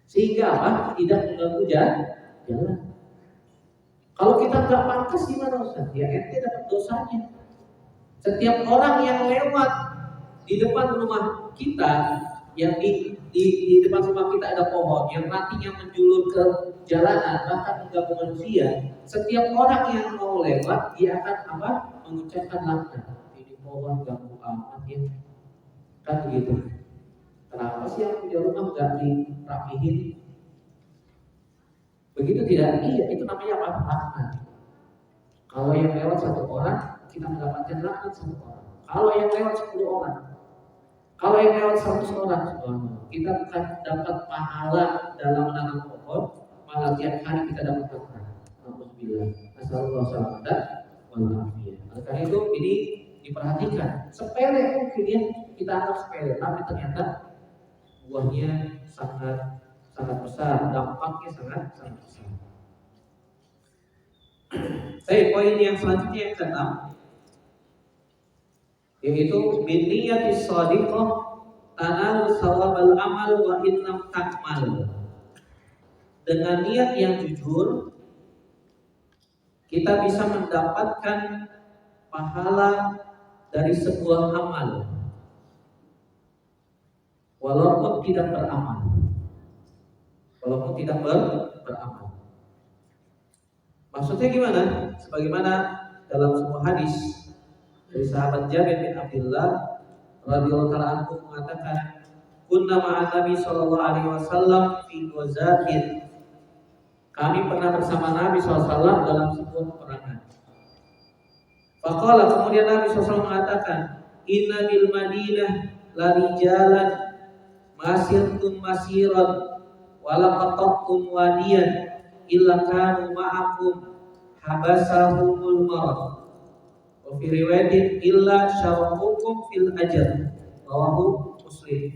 sehingga apa? Tidak mengganggu jalan. Kalau kita nggak pangkas gimana Ustaz? Ya ente dapat dosanya. Setiap orang yang lewat di depan rumah kita, yang di depan rumah kita ada pohon yang rantingnya menjulur ke jalanan, bahkan mengganggu manusia. Setiap orang yang mau lewat, dia akan apa? Mengucapkan laknat. Ini pohon ganggu amat ya. Kan begitu. Kenapa sih yang punya rumah nggak dirapihin? Begitu tidak? Iya, itu namanya apa? Laknat. Kalau yang lewat satu orang, kita mendapatkan laknat satu orang. Kalau yang lewat 10 orang, kalau yang lewat 100 orang, kita bukan dapat pahala dalam menanam pohon, malah tiap hari kita dapat laknat. Alhamdulillah. Nasallallahu alaihi wasallam. Karena itu ini diperhatikan. Sepele mungkin ya, kita anggap sepele, tapi ternyata buahnya sangat besar, dampaknya sangat besar. Poin yang selanjutnya yang ke-6, yaitu biniyatis shadiqah tanalu shawabal amal wa innam takmal. Dengan niat yang jujur, kita bisa mendapatkan pahala dari sebuah amal walaupun tidak beramal. Maksudnya gimana? Sebagaimana dalam sebuah hadis dari sahabat Jabir bin Abdullah radhiyallahu ta'ala anhu mengatakan, kunna ma'an Nabi sallallahu alaihi wasallam fi ghazatin. Kami pernah bersama Nabi SAW dalam sebuah peperangan. Faqala, kemudian Nabi SAW mengatakan, inna bil Madinah la rijalan masirtum masiran walaqattum wadiyan illa kanu ma'akum habasahumul marad. Wa fi riwayatin illa syarakukum fil ajr. Rawahu Muslim.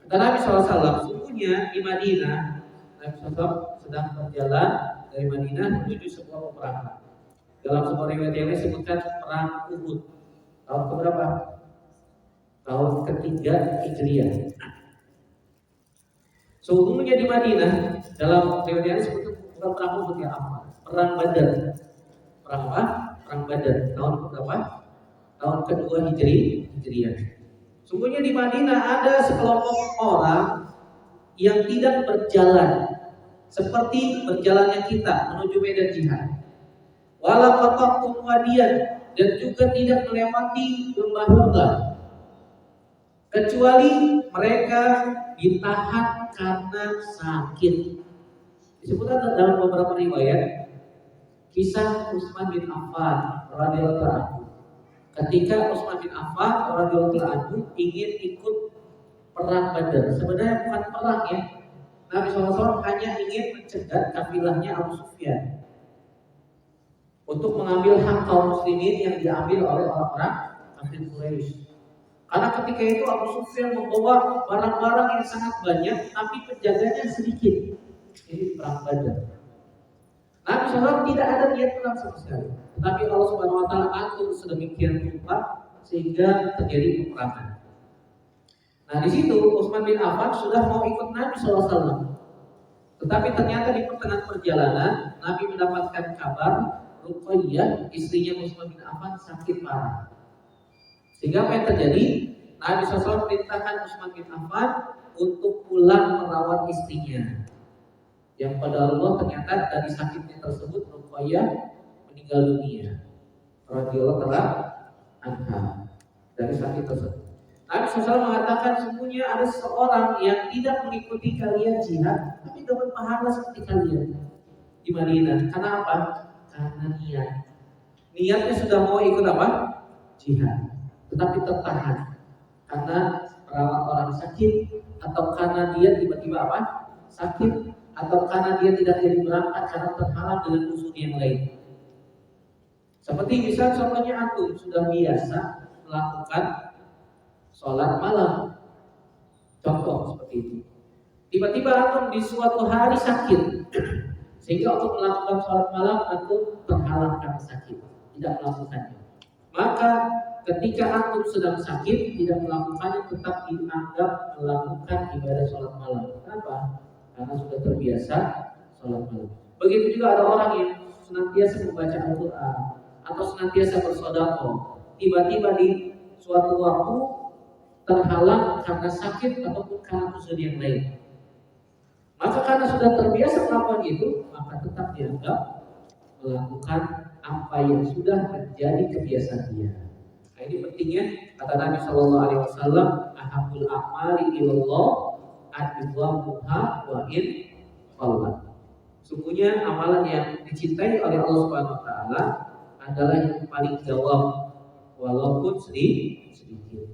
Kata Nabi SAW, sungguhnya di Madinah, Nabi SAW sedang berjalan dari Madinah menuju sebuah peperangan. Dalam sebuah riwayat yang disebutkan perang Uhud. Tahun keberapa? Tahun ketiga Hijriah. Sungguhnya di Madinah, dalam riwayat yang disebutkan bukan perang Uhud ya, apa? Perang Badar. Perang apa? Perang Badar. Tahun keberapa? Tahun kedua Hijriah. Sungguhnya di Madinah ada sekelompok orang yang tidak berjalan seperti berjalannya kita menuju medan jihad. Wala qata'tum wadiyan, dan juga tidak melewati lembah-lembah, kecuali mereka ditahan karena sakit. Disebutkan dalam beberapa riwayat kisah Utsman bin Affan radhiyallahu anhu. Ketika Utsman bin Affan radhiyallahu anhu ingin ikut perang Badar, sebenarnya bukan perang ya. Nabi SAW hanya ingin mencegah kafilahnya Abu Sufyan untuk mengambil hak kaum muslimin yang diambil oleh orang-orang kafir Quraisy. Karena ketika itu Abu Sufyan membawa barang-barang yang sangat banyak, tapi penjaganya sedikit. Ini perang Badar. Nabi SAW tidak ada niat perang sama sekali, tetapi Allah Subhanahu Wa Taala atur sedemikian rupa sehingga terjadi peperangan. Nah di situ Utsman bin Affan sudah mau ikut Nabi SAW, tetapi ternyata di pertengahan perjalanan Nabi mendapatkan kabar Ruqayyah, istrinya Utsman bin Affan sakit parah. Sehingga apa yang terjadi? Nabi SAW perintahkan Utsman bin Affan untuk pulang merawat istrinya. Yang pada Allah ternyata dari sakitnya tersebut Ruqayyah meninggal dunia. Radhiyallahu ta'ala anha dari sakit tersebut. Nabi SAW mengatakan sesungguhnya ada seorang yang tidak mengikuti kalian jihad, tapi dapat pahala seperti kalian di Madinah. Karena apa? Karena niatnya sudah mau ikut apa? Jihad, tetapi tertahan karena merawat orang sakit, atau karena dia tiba-tiba apa? Sakit, atau karena dia tidak jadi berangkat karena terhalang dengan usul yang lain. Seperti misal contohnya antum sudah biasa melakukan sholat malam, contoh seperti itu. Tiba-tiba antum di suatu hari sakit, sehingga untuk melakukan sholat malam antum terhalang karena sakit, tidak melakukannya. Maka ketika antum sedang sakit tidak melakukannya, tetap dianggap melakukan ibadah sholat malam. Kenapa? Karena sudah terbiasa sholat malam. Begitu juga ada orang yang senantiasa membaca Al-Quran atau senantiasa bersedekah, tiba-tiba di suatu waktu terhalang karena sakit ataupun karena usul yang lain. Maka karena sudah terbiasa melakukan itu, maka tetap dianggap melakukan apa yang sudah menjadi kebiasaan dia. Nah, ini pentingnya kata Nabi Shallallahu Alaihi Wasallam, ahabul amali ilallah adwamuha wa in qallat. Sungguhnya amalan yang dicintai oleh Allah Subhanahu Wa Taala adalah yang paling dawam walaupun sedikit.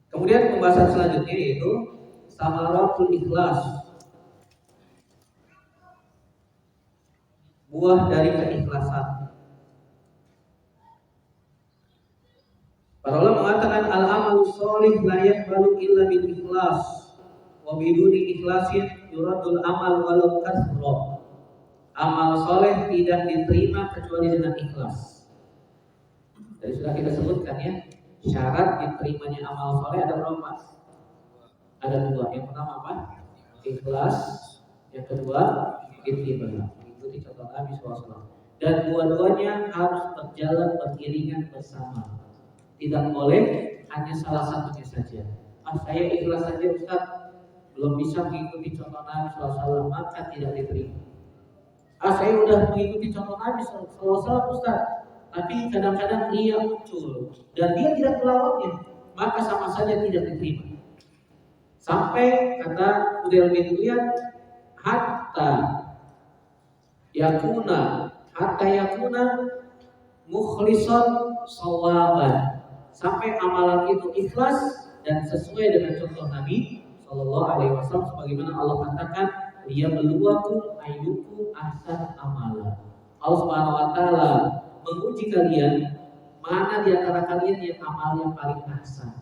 Kemudian pembahasan selanjutnya yaitu samaratul ikhlas, buah dari keikhlasan. Para ulama mengatakan al-amalu sholih la yaqbalu illa bil ikhlas wa biduni ikhlasin yuradul amal walau kasra. Amal soleh tidak diterima kecuali dengan ikhlas. Jadi sudah kita sebutkan ya, syarat diterimanya amal soleh ada berapa? Ada dua. Yang pertama apa? Ikhlas. Yang kedua ittiba. Ikuti contoh Nabi SAW. Dan dua-duanya harus berjalan beriringan bersama. Tidak boleh hanya salah satunya saja. Saya ikhlas saja Ustaz, belum bisa mengikuti contoh Nabi SAW, maka tidak diterima. Saya udah mengikuti contoh Nabi SAW Ustaz, tapi kadang-kadang ia muncul dan dia tidak melawannya, maka sama saja tidak diterima. Sampai kata Udail bin Iyad, hatta yakuna mukhlisan shawaban, sampai amalan itu ikhlas dan sesuai dengan contoh Nabi Shallallahu Alaihi Wasallam, sebagaimana Allah katakan, dia meluakum ayyukum ahsan amala. Allah Subhanahu Wa Taala menguji kalian mana di antara kalian yang amal yang paling ahsan.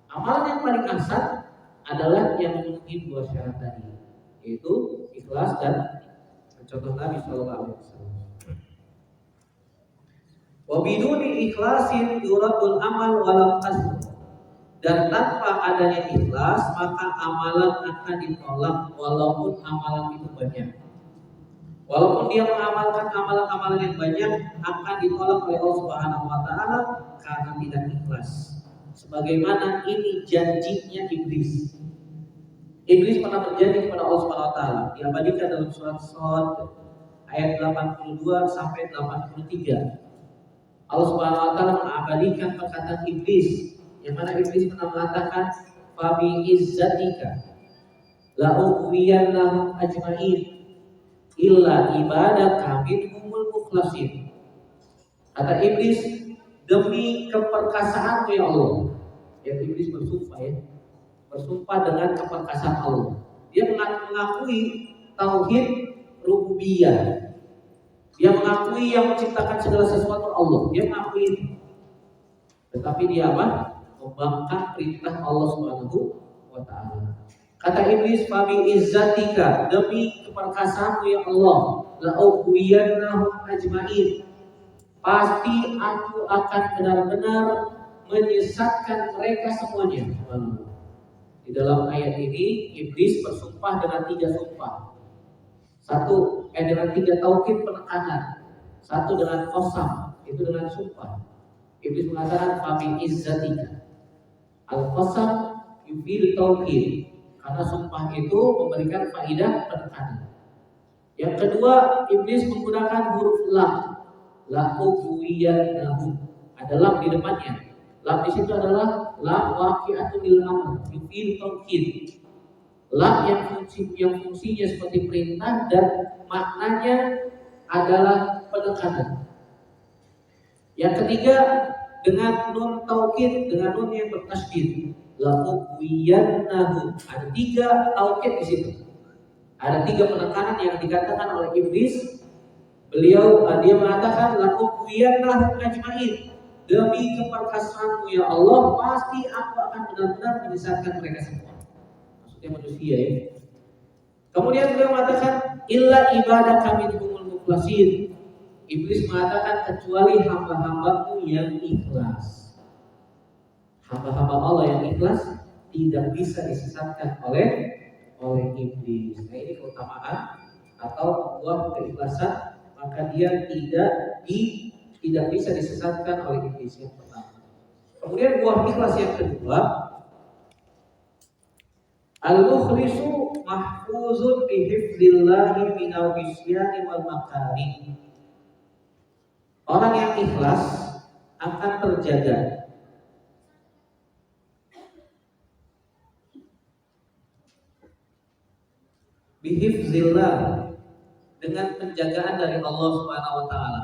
Amalan yang paling ahsan adalah yang memenuhi dua syarat tadi, yaitu ikhlas dan contoh Nabi Shallallahu Alaihi Wasallam. Wa biduni ikhlasin yuradul amal walau qasr. Dan tanpa adanya ikhlas maka amalan akan ditolak walaupun amalan itu banyak. Walaupun dia mengamalkan amalan-amalan yang banyak, akan ditolak oleh Allah Subhanahu Wa Taala karena tidak ikhlas. Sebagaimana ini janjinya iblis. Iblis pernah berjanji kepada Allah Subhanahu Wa Taala, diabadikan dalam surat Shad ayat 82 sampai 83. Allah Subhanahu Wa Taala mengabadikan perkataan iblis, yang mana iblis pernah mengatakan, "Fabi izzatika la ughwiyannahum ajma'in illa ibadaka minhumul mukhlasin." Kata iblis, demi keperkasaanmu ya Allah. Ya, iblis bersumpah ya, bersumpah dengan keperkasaan Allah. Dia mengakui tauhid rububiyah. Dia mengakui yang menciptakan segala sesuatu Allah. Dia mengakui itu. Tetapi dia apa? Membangkang perintah Allah Subhanahu Wa Taala. Kata iblis, "Fabi izzatika, demi keperkasaanmu ya Allah, la ughwiyannahum ajma'in." Pasti aku akan benar-benar menyesatkan mereka semuanya. Di dalam ayat ini iblis bersumpah dengan 3 sumpah. Satu dengan 3 taukid penekanan. Satu dengan qasam, itu dengan sumpah. Iblis mengatakan fabi izzatika. Al-qasam yufidu taukid. karena sumpah itu memberikan faidah penekanan. Yang kedua, iblis menggunakan huruf lam. La ughwiyannahum. Ada lam di depannya. Lam di situ adalah lam waqi'atun lil amr, yufid taukid. Lam yang fungsinya seperti perintah dan maknanya adalah penekanan. Yang ketiga, dengan nun taukid, dengan nun yang bertasydid. La ughwiyannahum. Ada 3 taukid di situ. Ada 3 penekanan yang dikatakan oleh iblis. Dia mengatakan la ughwiyannahum ajmain. Demi keperkasaanmu ya Allah, pasti aku akan benar-benar menyesatkan mereka semua. Maksudnya manusia ya. Kemudian beliau mengatakan illa ibadaka minhumul mukhlasin. Iblis mengatakan kecuali hamba-hambamu yang ikhlas. Hamba-hamba Allah yang ikhlas tidak bisa disesatkan oleh iblis. Nah, ini keutamaan atau buah keikhlasan, maka dia tidak bisa disesatkan oleh iblis yang pertama. Kemudian buah ikhlas yang kedua, al-mukhlisu mahfuzun bi hifdzillahi minal isyani wal makarih. Orang yang ikhlas akan terjaga bihifzillah, dengan penjagaan dari Allah Subhanahu wa taala.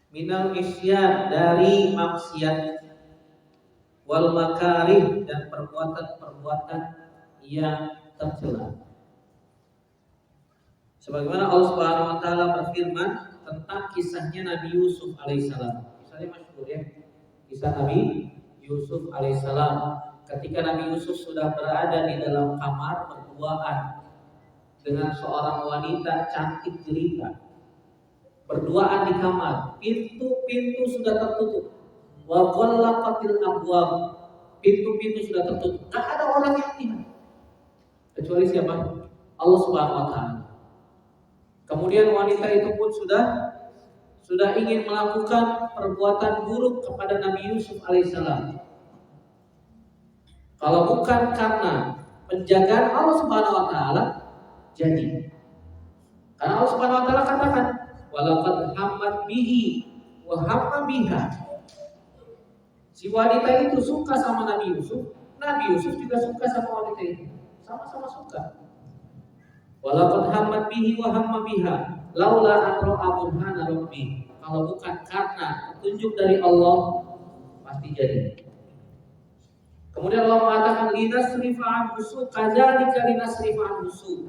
Minal isyan, dari maksiat, wal makarih, dan perbuatan-perbuatan yang tercela. Sebagaimana Allah Subhanahu wa taala berfirman tentang kisahnya Nabi Yusuf alaihissalam. Kisahnya masyhur ya. Kisah Nabi Yusuf alaihissalam. Ketika Nabi Yusuf sudah berada di dalam kamar berduaan dengan seorang wanita cantik jelita, berduaan di kamar, pintu-pintu sudah tertutup, wa ghallaqatil abwab, pintu-pintu sudah tertutup, tak ada orang yang lihat kecuali siapa? Allah Subhanahu wa taala. Kemudian wanita itu pun sudah ingin melakukan perbuatan buruk kepada Nabi Yusuf alaihissalam. Kalau bukan karena penjagaan Allah Subhanahu wa taala, jadi. Karena Allah Subhanahu wa taala katakan, walaqad hammat bihi wa hamma biha. Si wanita itu suka sama Nabi Yusuf juga suka sama wanita itu. Sama-sama suka. Walaqad hammat bihi wa hamma biha laula an ra'a burhana rabbi. Kalau bukan karena petunjuk dari Allah, pasti jadi. Kemudian Allah mengatakan linasrifa anhu su, kadzalika linasrifa anhu su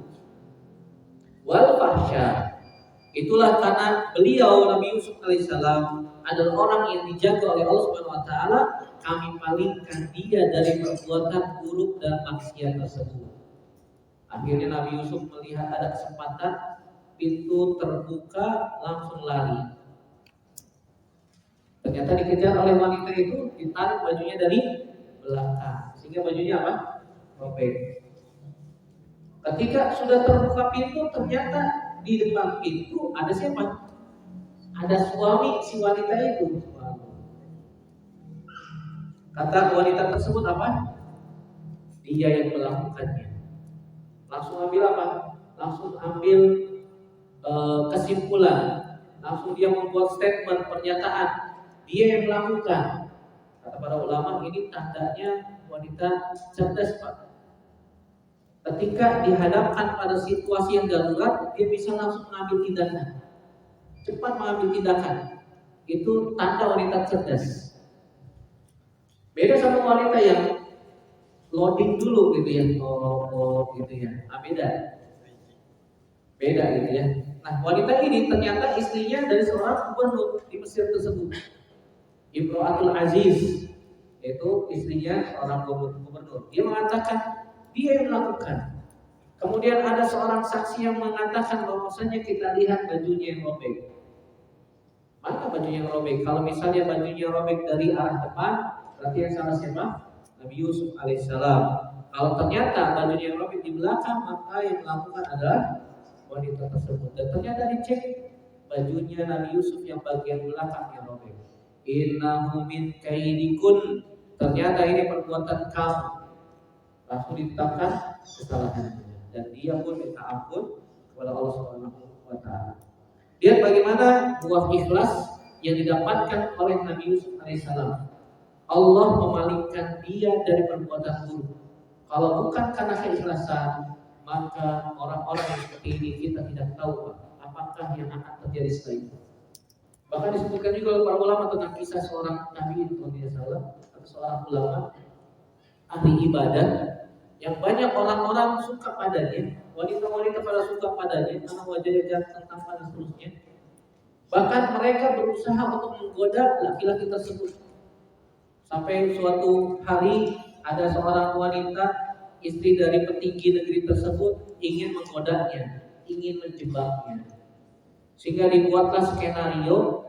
wal fahsya. Itulah karena beliau Nabi Yusuf alaihissalam adalah orang yang dijaga oleh Allah Subhanahu wa taala, kami palingkan dia dari perbuatan buruk dan maksiat tersebut. Akhirnya Nabi Yusuf melihat ada kesempatan, pintu terbuka, langsung lari. Ternyata dikejar oleh wanita itu, ditarik bajunya dari belakang, sehingga bajunya apa? Robek. Ketika sudah terbuka pintu, ternyata di depan pintu ada siapa? Ada suami si wanita itu. Kata wanita tersebut apa? Dia yang melakukannya. Langsung ambil apa? Langsung ambil kesimpulan. Langsung dia membuat statement, pernyataan. Dia yang melakukan. Kata para ulama, ini tandanya wanita cerdas, Pak. Ketika dihadapkan pada situasi yang darurat, dia bisa langsung mengambil tindakan. Cepat mengambil tindakan. Itu tanda wanita cerdas. Beda sama wanita yang loading dulu gitu ya. Gitu ya. Nah, beda gitu ya. Nah, wanita ini ternyata istrinya dari seorang gubernur di Mesir tersebut. Imro'atul Aziz, yaitu istrinya seorang gubernur. Dia mengatakan dia yang melakukan. Kemudian ada seorang saksi yang mengatakan bahwasanya kita lihat bajunya yang robek. Mana bajunya yang robek? Kalau misalnya bajunya robek dari arah depan, berarti yang salah siapa? Nabi Yusuf alaihissalam. Kalau ternyata bajunya yang robek di belakang, maka yang melakukan adalah wanita tersebut. Dan ternyata dicek bajunya Nabi Yusuf yang bagian belakang yang robek. Innahu min kaidikun. Ternyata ini perbuatan kamu. langsung ditetapkan kesalahannya dan dia pun minta ampun kepada Allah Subhanahu wa taala. Lihat bagaimana buah ikhlas yang didapatkan oleh Nabi Yusuf alaihissalam. Allah memalingkan dia dari perbuatan buruk. Kalau bukan karena keikhlasan, maka orang-orang yang seperti ini kita tidak tahu apakah yang akan terjadi setelah itu. Bahkan disebutkan juga oleh para ulama tentang kisah seorang nabi itu atau seorang ulama ahli ibadah yang banyak orang-orang suka padanya, wanita-wanita pada suka padanya karena wajahnya ganteng, tampan dan seterusnya. Bahkan mereka berusaha untuk menggoda laki-laki tersebut. Sampai suatu hari ada seorang wanita, istri dari petinggi negeri tersebut, ingin menggodanya, ingin menjebaknya. Sehingga dibuatlah skenario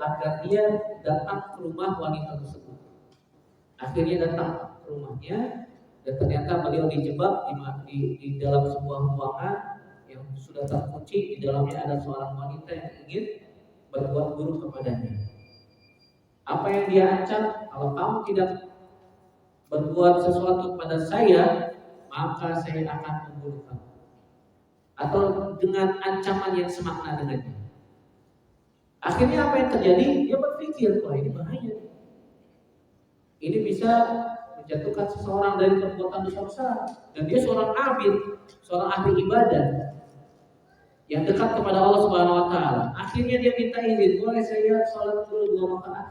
agar dia datang ke rumah wanita tersebut. Akhirnya datang ke rumahnya dan ternyata beliau dijebak di dalam sebuah ruangan yang sudah terkunci. Di dalamnya ada seorang wanita yang ingin berbuat buruk kepadanya. Apa yang dia ancam, kalau kamu tidak berbuat sesuatu pada saya, maka saya akan membunuh kamu. Atau dengan ancaman yang semakna dengannya. Akhirnya apa yang terjadi? Dia berpikir, wah ini bahaya. Ini bisa menjatuhkan seseorang dari perbuatan dosa besar. Dan dia seorang abid, seorang ahli ibadah yang dekat kepada Allah Subhanahu wa taala. Akhirnya dia minta izin, boleh saya sholat dulu 2 rakaat?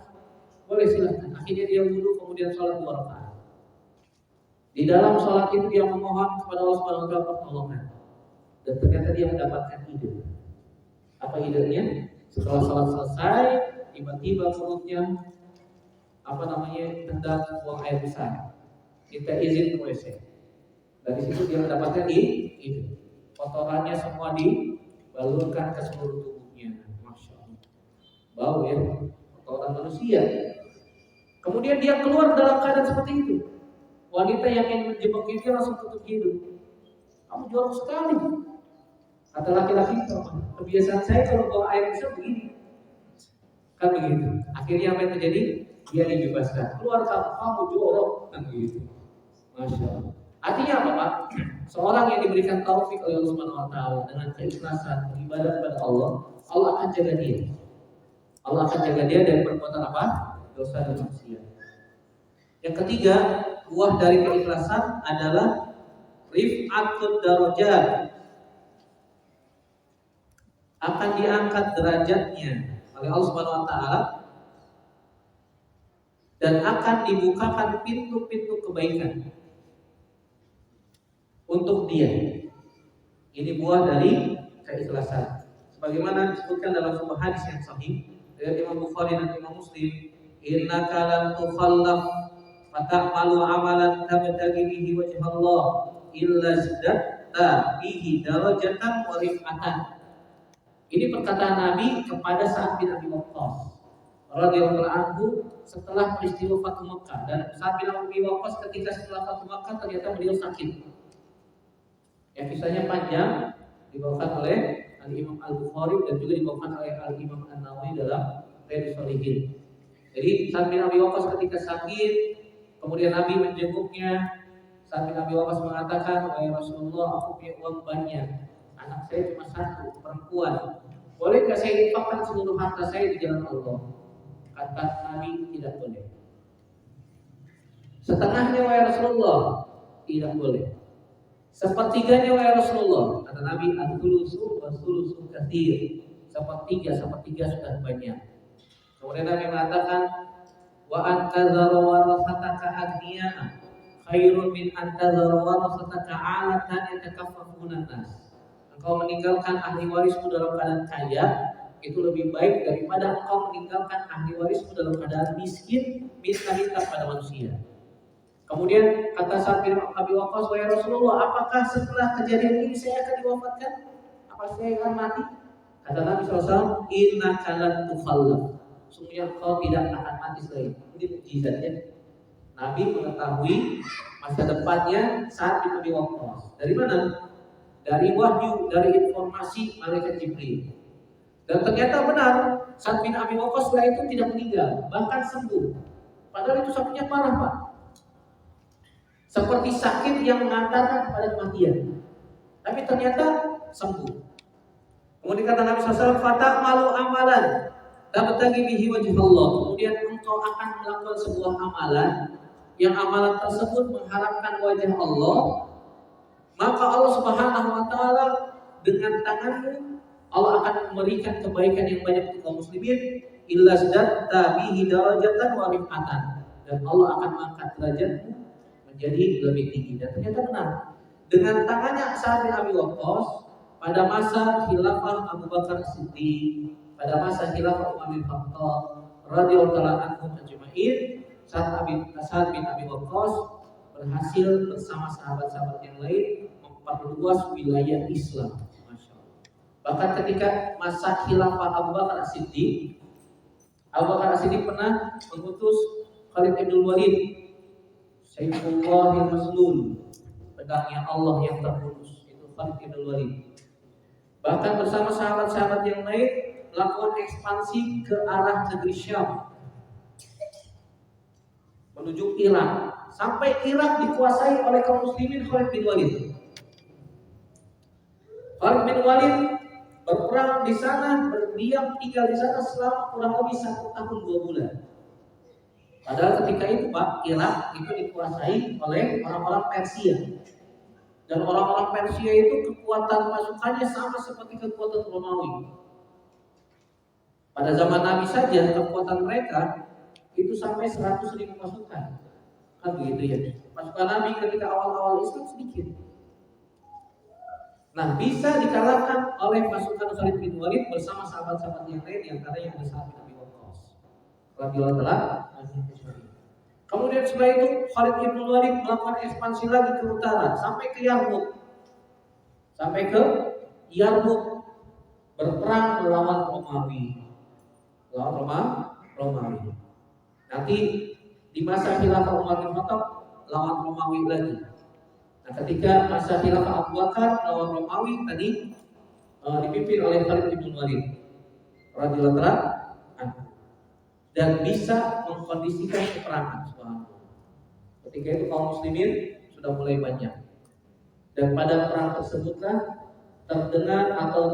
Boleh, silahkan. Akhirnya dia wudhu kemudian sholat 2 rakaat. Di dalam sholat itu dia memohon kepada Allah Subhanahu wa taala pertolongan. Dan ternyata dia mendapatkan ide. Apa idenya? Setelah sholat selesai, tiba-tiba perutnya hendak buang air besar. Minta izin ke WC. Dari situ dia mendapatkan ide. Kotorannya semua dibalurkan ke seluruh tubuhnya. Masya Allah. Bau ya, kotoran manusia. Kemudian dia keluar dalam keadaan seperti itu. Wanita yang ingin menjebak dia langsung tutup hidung. Kamu jorok sekali. Kata laki-laki, kebiasaan saya kalau buang air besar begini. Kan begitu. Akhirnya apa yang terjadi? Dia dibebaskan. Keluar kamu jorok. Kan begitu. Masya Allah. Artinya apa Pak? Seorang yang diberikan taufik oleh Allah Subhanahu wa taala dengan keikhlasan beribadah kepada Allah, Allah akan jaga dia. Allah akan jaga dia dari perbuatan apa? Dosa dan maksiat. Yang ketiga, buah dari keikhlasan adalah rif'atud darajat. Akan diangkat derajatnya oleh Allah Subhanahu wa taala dan akan dibukakan pintu-pintu kebaikan untuk dia. Ini buah dari keikhlasan. Sebagaimana disebutkan dalam sebuah hadis yang sahih dari Imam Bukhari dan Imam Muslim, innaka lan tukhallaf fata'malu amalan tabtaghi bihi wajha Allah illa zadatta bihi darajatan wa rif'atan. Ini perkataan Nabi kepada Sa'ad bin Abi Waqqas radhiyallahu anhu setelah peristiwa Fathu Makkah. Dan Sa'ad bin Abi Waqqas ketika setelah Fathu Makkah ternyata beliau sakit. Yang kisahnya panjang, dibawakan oleh Al-Imam Al-Bukhari dan juga dibawakan oleh Al-Imam An-Nawawi dalam Riyadhus Shalihin. Jadi Sa'ad bin Abi Waqqas ketika sakit, kemudian Nabi menjenguknya. Sa'ad bin Abi Waqqas mengatakan, "Wahai Rasulullah, aku punya uang banyak. Anak saya cuma 1, perempuan. Boleh nggak saya infakkan seluruh harta saya di jalan Allah?" Kata Nabi, tidak boleh. Setengahnya wahai Rasulullah, tidak boleh. Sepertiganya wahai Rasulullah, kata Nabi, al-thulutsu was-thulutsu katsir. Sepertiga sudah banyak. Kemudian Nabi mengatakan, wa antazara warasataka agniya khairun min antazara warasataka 'alatan yatakaffafuna nas. Engkau meninggalkan ahli warismu dalam keadaan kaya, itu lebih baik daripada engkau meninggalkan ahli warismu dalam keadaan miskin, minta-minta pada manusia. Kemudian kata Sa'ad bin Abi Waqqas, wahai Rasulullah, apakah setelah kejadian ini saya akan diwafatkan? Apa saya akan mati? Kata Nabi SAW, innaka lan tukhallaf. Sungguhnya engkau tidak akan mati setelah itu. Ini mukjizatnya. Nabi mengetahui masa depannya Sa'ad bin Abi Waqqas. Dari mana? Dari wahyu, dari informasi malaikat Jibril. Dan ternyata benar, Sa'ad bin Abi Waqqas setelah itu tidak meninggal, bahkan sembuh. Padahal itu sakitnya parah Pak. seperti sakit yang mengantarkan kepada kematian. Tapi ternyata sembuh. Kemudian kata Nabi SAW, "Fata malu amalan, tabtagi bihi wajh Allah." Kemudian engkau akan melakukan sebuah amalan, yang amalan tersebut mengharapkan wajah Allah, maka Allah Subhanahu wa taala dengan tanganmu Allah akan memberikan kebaikan yang banyak untuk kaum muslimin, illa zadta bihi darajatan wa rifatan. Dan Allah akan mengangkat derajatmu menjadi lebih tinggi. Dan ternyata benar. Dengan tangannya Sa'ad bin Abi Waqqas pada masa khilafah Abu Bakar Siddiq, pada masa khilafah Umar bin Khattab radhiyallahu anhum ajma'in, Sa'ad bin Abi Waqqas berhasil bersama sahabat-sahabat yang lain memperluas wilayah Islam. Masya Allah. Bahkan ketika masa khilafah Abu Bakar Siddiq, Abu Bakar Siddiq pernah mengutus Khalid bin Walid, Sayyidullah Maslul, pedangnya Allah yang terputus, itu Khalid bin Walid. Bahkan bersama sahabat-sahabat yang lain melakukan ekspansi ke arah negeri Syam menuju Irak, sampai Irak dikuasai oleh kaum muslimin Khalid bin Walid. Khalid bin Walid berperang di sana, berdiam tinggal di sana selama kurang lebih 1 tahun 2 bulan. Padahal ketika itu Pak, Irak itu dikuasai oleh orang-orang Persia. Dan orang-orang Persia itu kekuatan pasukannya sama seperti kekuatan Romawi. Pada zaman Nabi saja kekuatan mereka itu sampai 100.000 pasukan. Kan begitu ya. Pasukan Nabi ketika awal-awal Islam sedikit. Nah, bisa dikalahkan oleh pasukan Khalid bin Walid bersama sahabat-sahabat yang lain, yang antaranya ada Sa'ad bin Abi Waqqas radhiyallahu anhu. Kemudian setelah itu Khalid bin Walid melakukan ekspansi lagi ke utara sampai ke Yarmuk. Sampai ke Yarmuk berperang melawan Romawi. Romawi. Nanti di masa khilafah Umar bin Khattab lawan Romawi lagi. Nah, ketika masa khilafah Abu Bakar lawan Romawi tadi dipimpin oleh Khalid bin Walid radhiyallahu anhu, dan bisa mengkondisikan peperangan. Ketika itu kaum muslimin sudah mulai banyak. Dan pada perang tersebutlah terdengar atau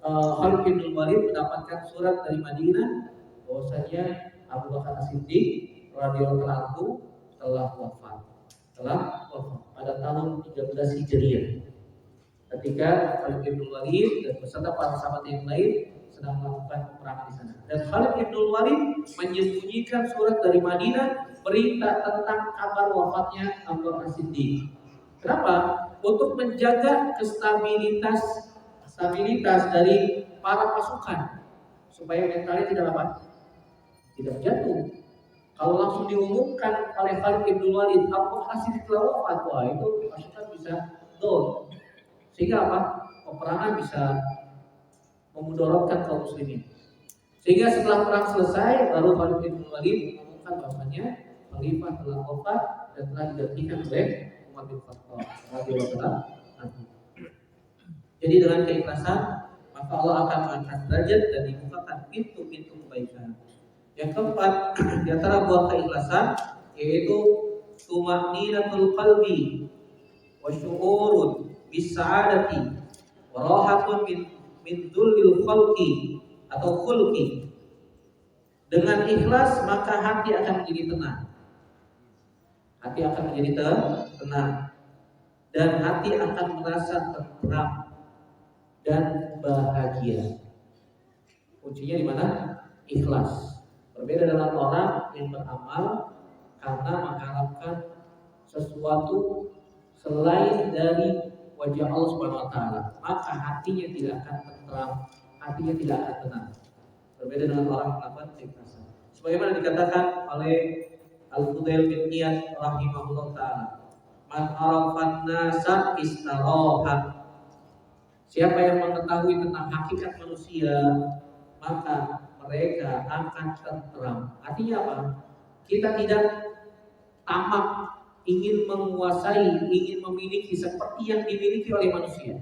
Khalid bin Walid mendapatkan surat dari Madinah bahwasanya Abu Bakar Siddiq radhiyallahu anhu telah wafat pada tahun 13 Hijriah. Ketika Khalid bin Walid dan beserta para sahabat yang lain sedang melakukan peperangan di sana. Dan Khalid bin Walid menyembunyikan surat dari Madinah berita tentang kabar wafatnya Abu Bakar Siddiq. Kenapa? Untuk menjaga stabilitas dari para pasukan supaya mentalnya tidak jatuh. Kalau langsung diumumkan oleh Khalid bin Walid Abu Bakar Siddiq telah wafat, wah itu pasukan bisa down. Sehingga peperangan bisa memudaratkan kaum muslimin. Sehingga setelah perang selesai, baru Khalid bin Walid mengumumkan bahwasanya khalifah telah wafat dan telah digantikan oleh Umar bin Khattab radhiyallahu anhu. Jadi dengan keikhlasan maka Allah akan mengangkat derajat dan dibukakan pintu-pintu kebaikan. Yang keempat di antara buah keikhlasan yaitu tumaninatul qalbi wa syu'urun bis sa'adati wa rahatun min dhullil khalqi atau khulqi. Dengan ikhlas maka hati akan menjadi tenang. Hati akan menjadi tenang dan hati akan merasa tenteram dan bahagia. Kuncinya di mana? Ikhlas. Berbeda dengan orang yang beramal karena mengharapkan sesuatu selain dari wajah Allah Subhanahu wa taala, maka hatinya tidak akan tenteram, hatinya tidak akan tenang. Berbeda dengan orang yang melakukan keikhlasan. Sebagaimana dikatakan oleh Al-Fudail bin Iyad rahimahullah taala, man arafan nasa istarahat. Siapa yang mengetahui tentang hakikat manusia, maka mereka akan tenteram. Artinya apa? Kita tidak tamak ingin menguasai, ingin memiliki seperti yang dimiliki oleh manusia.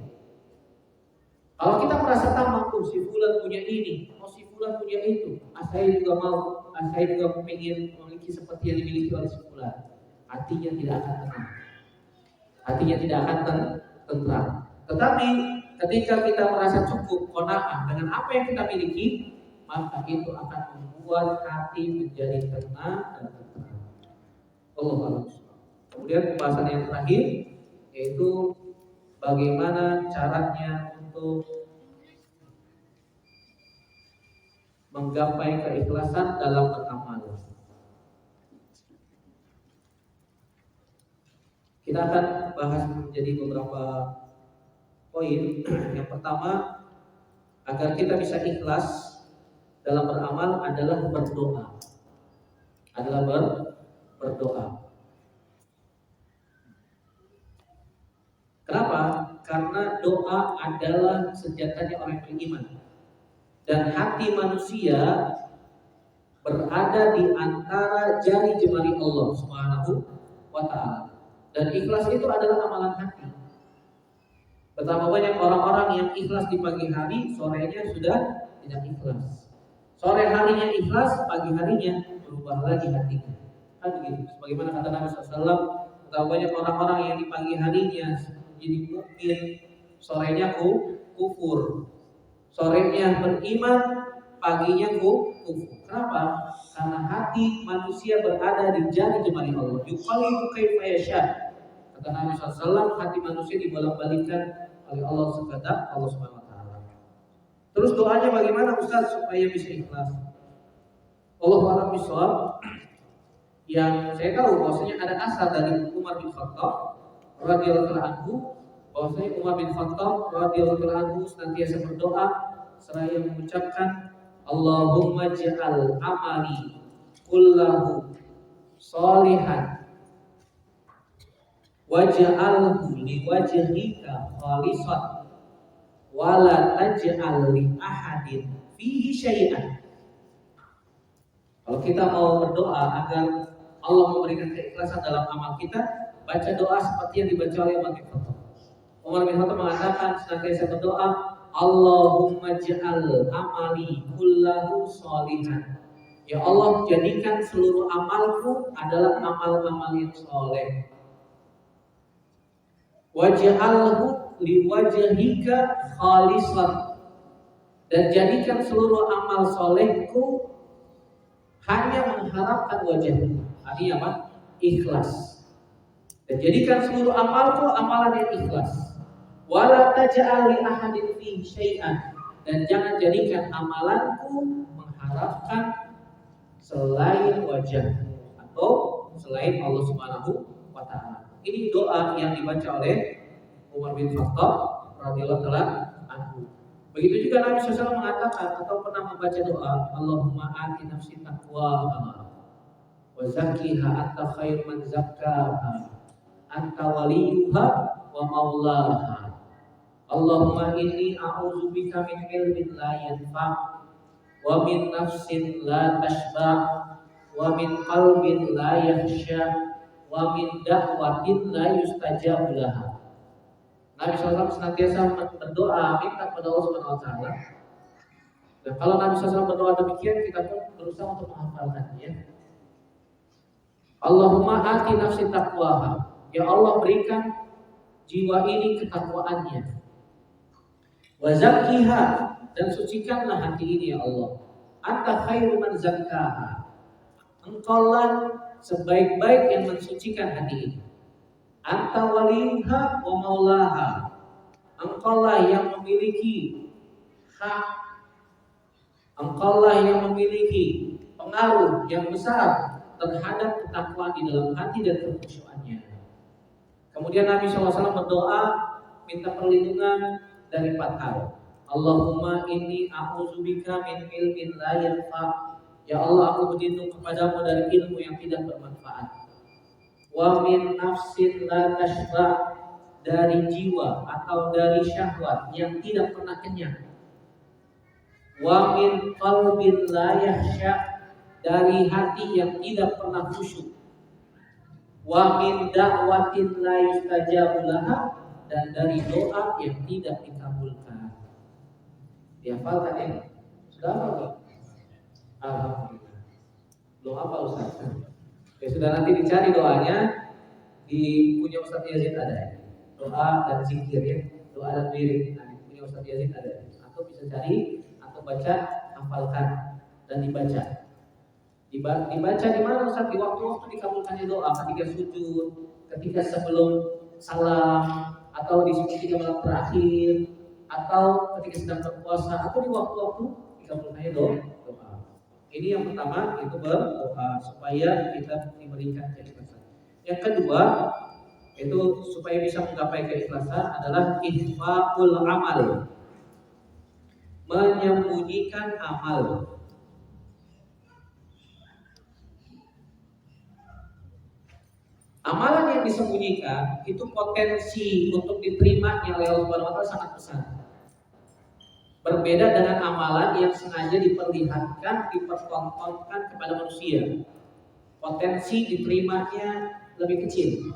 Kalau kita merasa tamak, si fulan punya ini, si fulan punya itu, saya juga mau, saya juga ingin memiliki seperti yang dimiliki oleh si fulan. Hatinya tidak akan tenang. hatinya tidak akan tentram. Tetapi ketika kita merasa cukup, qanaah dengan apa yang kita miliki, maka itu akan membuat hati menjadi tenang dan tentram. Allahu a'lam. Kemudian pembahasan yang terakhir yaitu bagaimana caranya untuk menggapai keikhlasan dalam beramal. Kita akan bahas menjadi beberapa poin. Yang pertama, agar kita bisa ikhlas dalam beramal adalah berdoa. Berdoa. Kenapa? Karena doa adalah senjatanya orang yang beriman. Dan hati manusia berada di antara jari jemari Allah Subhanahu wa ta'ala. Dan ikhlas itu adalah amalan hati. Betapa banyak orang-orang yang ikhlas di pagi hari, sorenya sudah tidak ikhlas. Sore harinya ikhlas, pagi harinya berubah lagi hatinya. Kan begitu. Sebagaimana kata Nabi SAW, betapa banyak orang-orang yang di pagi harinya jadi mukmin, sorenya kufur. Sorenya beriman, paginya kufur. Kenapa? Karena hati manusia berada di jari jemari Allah. Yuqallibu kaifa yasha. Kata Nabi SAW, hati manusia dibolak-balikkan oleh Allah sekadar Allah Subhanahu wa taala. Terus doanya bagaimana Ustaz supaya bisa ikhlas? Allahu a'lam bishawab. Yang saya tahu bahwasanya ada asal dari Umar bin Khattab radhiyallahu anhu, bahwasanya Umar bin Khattab radhiyallahu anhu senantiasa berdoa seraya mengucapkan Allahumma ja'al amali kullahu sholihan waj'alhu liwajhika khalisan wa la taj'al li ahadin fihi syai'an. Kalau kita mau berdoa agar Allah memberikan keikhlasan dalam amal kita, baca doa seperti yang dibaca oleh Umar bin Khattab. Umar bin Khattab mengatakan senantiasa berdoa, Allahumma ja'al amali kullahu sholihan. Ya Allah, jadikan seluruh amalku adalah amal-amal yang soleh. Waj'alhu liwajhika khalisan. Dan jadikan seluruh amal solehku hanya mengharapkan wajahmu. Artinya apa? Ikhlas. Dan jadikan seluruh amalku amalan yang ikhlas. Wala taj'al li ahadin fihi syai'an. Dan jangan jadikan amalanku mengharapkan selain wajahmu atau selain Allah Subhanahu wa taala. Ini doa yang dibaca oleh Umar bin Khattab radhiyallahu anhu. Begitu juga Nabi SAW mengatakan atau pernah membaca doa, Allahumma ati nafsi taqwaha wa zakkiha anta khairu man zakkaha anta waliyuha wa maulaha. Allahumma inni a'udzubika min ilmin la yanfa' wa min nafsin la tashba' wa min qalbin la yakhsha wa min da'watin la yustajabu laha. Nabi SAW senantiasa berdoa minta kepada Allah Subhanahu wa taala. Dan kalau Nabi SAW berdoa demikian, kita pun berusaha untuk menghafalkannya. Allahumma ati nafsi taqwaha. Ya Allah, berikan jiwa ini ketakwaannya. Wa zakkiha, dan sucikanlah hati ini ya Allah. Anta khairu man zakkaha. Engkaulah sebaik-baik yang mensucikan hati ini. Anta waliyuha wa maulaha. Engkaulah yang memiliki hak. Engkaulah yang memiliki pengaruh yang besar terhadap ketakwaan di dalam hati dan kekhusyuannya. Kemudian Nabi SAW berdoa minta perlindungan dari 4 hal. Allahumma inni a'udzubika min ilmin la yanfa'. Ya Allah, aku berlindung kepadamu dari ilmu yang tidak bermanfaat. Wa min nafsin la tashba', dari jiwa atau dari syahwat yang tidak pernah kenyang. Wa min qalbin la yakhsha', dari hati yang tidak pernah khusyuk. Wa min da'watin la yustajabu laha, dan dari doa yang tidak dikabulkan. Dihafalkan ya? Sudah apa? Alhamdulillah. Belum apa Ustaz? Ya sudah, nanti dicari doanya. Di punya Ustaz Yazid ada ya. Doa dan zikir ya, doa dan wirid. Nah, di punya Ustaz Yazid ada. Atau bisa cari atau baca, hafalkan dan dibaca. Dibaca di mana Ustaz? Di waktu-waktu dikabulkannya doa, ketika sujud, ketika sebelum salam, atau di sepertiga malam terakhir, atau ketika sedang berpuasa, atau di waktu-waktu dikabulkannya doa. Ini yang pertama, itu berdoa supaya kita diberikan keikhlasan. Yang kedua, itu supaya bisa menggapai keikhlasan adalah ikhfaul amal, menyembunyikan amal. Amalan yang disembunyikan itu potensi untuk diterimanya oleh Allah Subhanahu wa taala sangat besar. Berbeda dengan amalan yang sengaja diperlihatkan, dipertontonkan kepada manusia. Potensi diterimanya lebih kecil.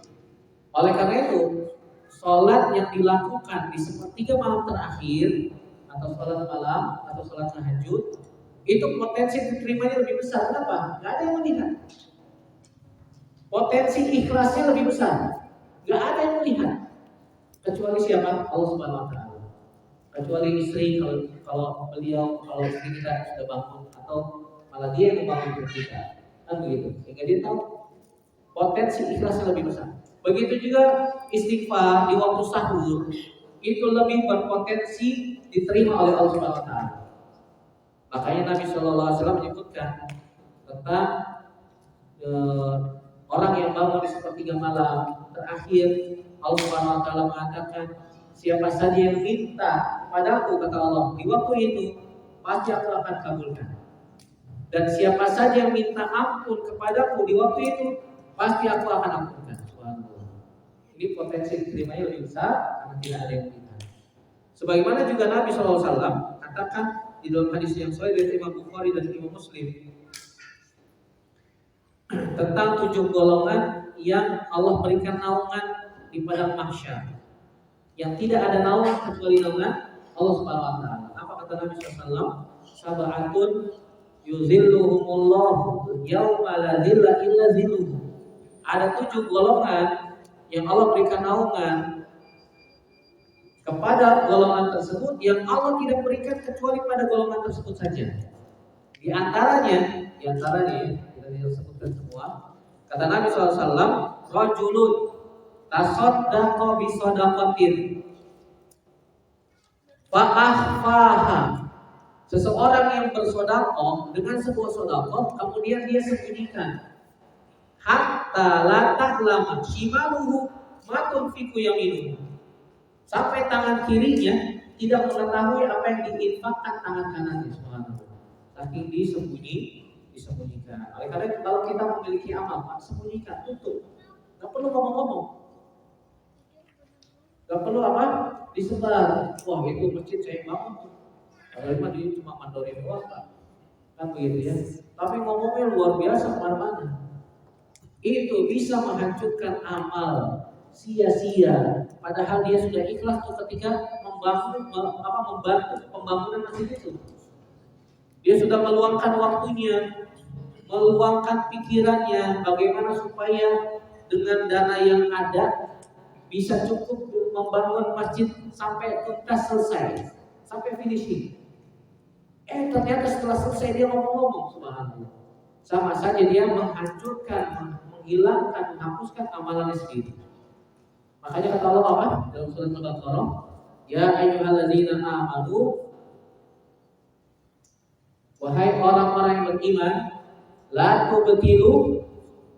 Oleh karena itu, sholat yang dilakukan di sepertiga malam terakhir atau sholat malam atau sholat tahajud itu potensi diterimanya lebih besar. Kenapa? Gak ada yang melihat. Potensi ikhlasnya lebih besar. Gak ada yang melihat. Kecuali siapa? Allah Subhanahu wa taala. Kecuali istri kalau istri kita sudah bangun atau malah dia yang membangun kita. Kan begitu. Sehingga dia tahu potensi ikhlasnya lebih besar. Begitu juga istighfar di waktu sahur itu lebih berpotensi diterima oleh Allah Subhanahu wa taala. Makanya Nabi sallallahu alaihi wasallam menyebutkan tentang orang yang bangun di sepertiga malam terakhir, Allah Subhanahu wa taala mengatakan, siapa saja yang minta padaku, kata Allah, di waktu itu pasti aku akan kabulkan. Dan siapa saja yang minta ampun kepadaku di waktu itu pasti aku akan ampunkan. Subhanallah. Ini potensi diterimanya lebih besar karena tidak ada yang minta. Sebagaimana juga Nabi SAW katakan di dalam hadis yang sahih dari Imam Bukhari dan Imam Muslim tentang 7 golongan yang Allah berikan naungan di padang mahsyar, yang tidak ada naungan kecuali naungan Allah Subhanahu wa taala. Apa kata Nabi SAW? Sab'atun yuzilluhumullahu yauma la zilla illa zilluhu. Ada 7 golongan yang Allah berikan naungan kepada golongan tersebut yang Allah tidak berikan kecuali pada golongan tersebut saja. Di antaranya kita disebutkan semua. Kata Nabi SAW, rajulun tasaddaqa bi shadaqatin fa akhfaha. Seseorang yang bersedekah dengan sebuah sedekah kemudian dia sembunyikan. Hatta la ta'lama shimaluhu ma tunfiqu yaminuhu. Sampai tangan kirinya tidak mengetahui apa yang diinfakkan tangan kanannya. Subhanallah. Saking disembunyikan. Oleh karena itu kalau kita memiliki amal, sembunyikan, tutup. Gak perlu ngomong-ngomong. Gak perlu apa? Disebar. Wah, itu masjid saya bangun. Kalau mah dia cuma mandorin doang, Pak. Kan begitu ya. Tapi ngomongnya luar biasa kemana-mana. Itu bisa menghancurkan amal, sia-sia. Padahal dia sudah ikhlas tuh ketika membantu pembangunan masjid itu. Dia sudah meluangkan waktunya, meluangkan pikirannya, bagaimana supaya dengan dana yang ada bisa cukup membangun masjid sampai tuntas selesai, sampai finishing. Ternyata setelah selesai dia ngomong-ngomong, subhanallah. Sama saja dia menghancurkan, menghilangkan, menghapuskan amalannya sendiri. Makanya kata Allah apa? Dalam surat Al-Baqarah, ya ayyuhalladzina amanu, wahai orang-orang yang beriman, la tubtilu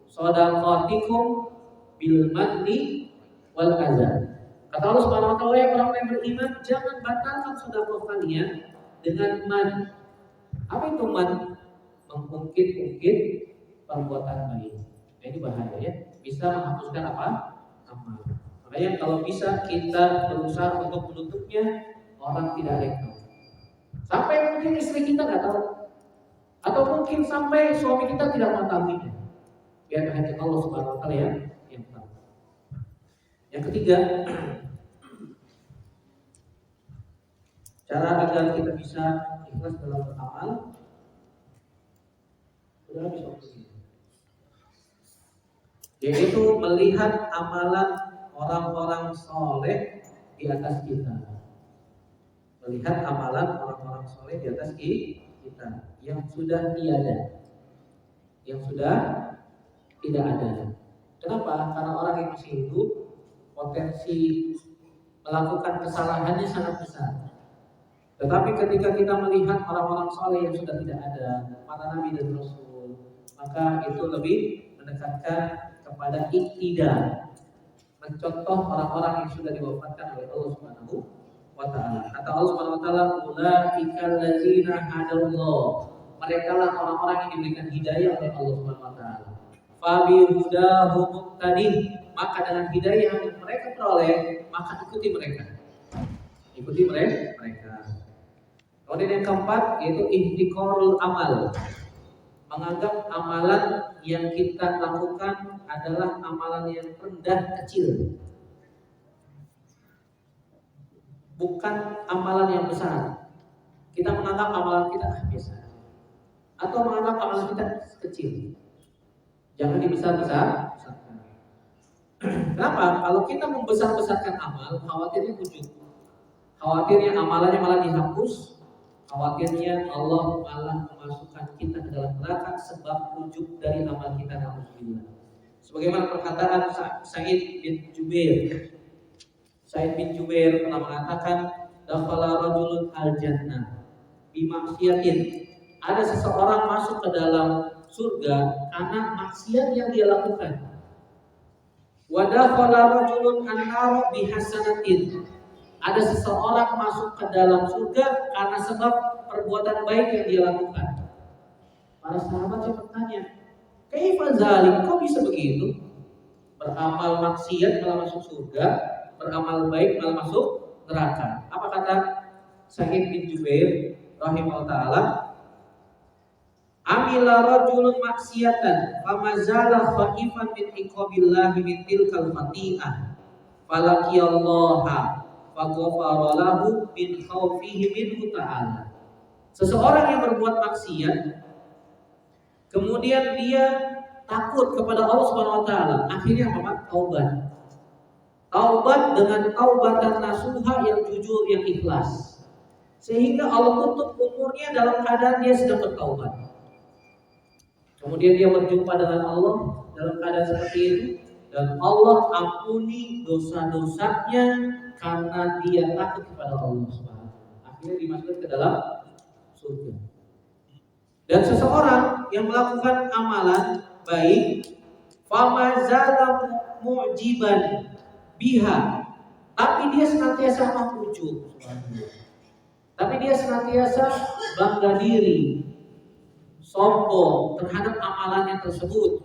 shadaqatikum bil manni wal adza. Kata Allah Subhanahu wa taala, wahai orang-orang yang beriman, jangan batalkan sedekah kalian dengan man. Apa itu man? Mengungkit-ungkit perbuatan baik. Nah, ini bahaya ya. Bisa menghapuskan apa? Amal. Makanya kalau bisa kita berusaha untuk menutupnya, orang tidak ada yang tahu. Sampai mungkin istri kita nggak tahu, atau mungkin sampai suami kita tidak mengetahuinya. Biar hanya Allah Subhanahu wa taala yang tahu. Yang ketiga, cara agar kita bisa ikhlas dalam beramal. Sudah habis waktu ini. yaitu melihat amalan orang-orang soleh di atas kita. Melihat amalan orang-orang soleh di atas kita yang sudah tiada, yang sudah tidak ada. Kenapa? Karena orang yang masih hidup potensi melakukan kesalahannya sangat besar. Tetapi ketika kita melihat orang-orang soleh yang sudah tidak ada, para nabi dan rasul, maka itu lebih mendekatkan kepada iktida, mencontoh orang-orang yang sudah diwafatkan oleh Allah Subhanahu wa taala. Kata Allah Subhanahu wa taala, "Ulaikal ladzina hadallah." Mereka lah orang-orang yang diberikan hidayah oleh Allah Subhanahu wa taala. Fa bi hudahum muqtadih, maka dengan hidayah yang mereka peroleh, maka ikuti mereka. Ikuti mereka. Kemudian yang keempat yaitu ihtiqarul amal. Menganggap amalan yang kita lakukan adalah amalan yang rendah kecil, bukan amalan yang besar. Kita menganggap amalan kita biasa, atau menganggap amalan kita kecil. Jangan dibesar-besarkan. Kenapa? Kalau kita membesar-besarkan amal, khawatirnya ujub. Khawatirnya amalannya malah dihapus. Khawatirnya Allah malah memasukkan kita ke dalam neraka sebab ujub dari amal kita. Alhamdulillah. Sebagaimana perkataan Sa'id bin Jubair. Sa'id bin Jubair pernah mengatakan, dakhala rajulun al-jannah bi maksiatin. Ada seseorang masuk ke dalam surga karena maksiat yang dia lakukan. Wa dakhala rajulun an-nar bi hasanatin. Ada seseorang masuk ke dalam surga karena sebab perbuatan baik yang dia lakukan. Para sahabat yang bertanya, kaifa dzalik? Kok bisa begitu? Beramal maksiat malah masuk surga, beramal baik malah masuk neraka. Apa kata Sa'id bin Jubair rahimahullah taala? Amila rajulun maksiatan famazala khaifan min iqabillahi min tilkal khati'ah falaqiyallaha faghfara lahu min khaufihi minhu ta'ala. Seseorang yang berbuat maksiat kemudian dia takut kepada Allah Subhanahu wa taala, akhirnya apa? Taubat. Taubat dengan taubatan nasuha yang jujur, yang ikhlas. Sehingga Allah tutup umurnya dalam keadaan dia sedang bertaubat. Kemudian dia berjumpa dengan Allah dalam keadaan seperti itu, dan Allah ampuni dosa-dosanya karena dia takut kepada Allah Subhanahu. Akhirnya dimasukkan ke dalam surga. Dan seseorang yang melakukan amalan baik, famazala mu'jiban biha, tapi dia senantiasa ujub, tapi dia senantiasa bangga diri, sombong terhadap amalannya tersebut,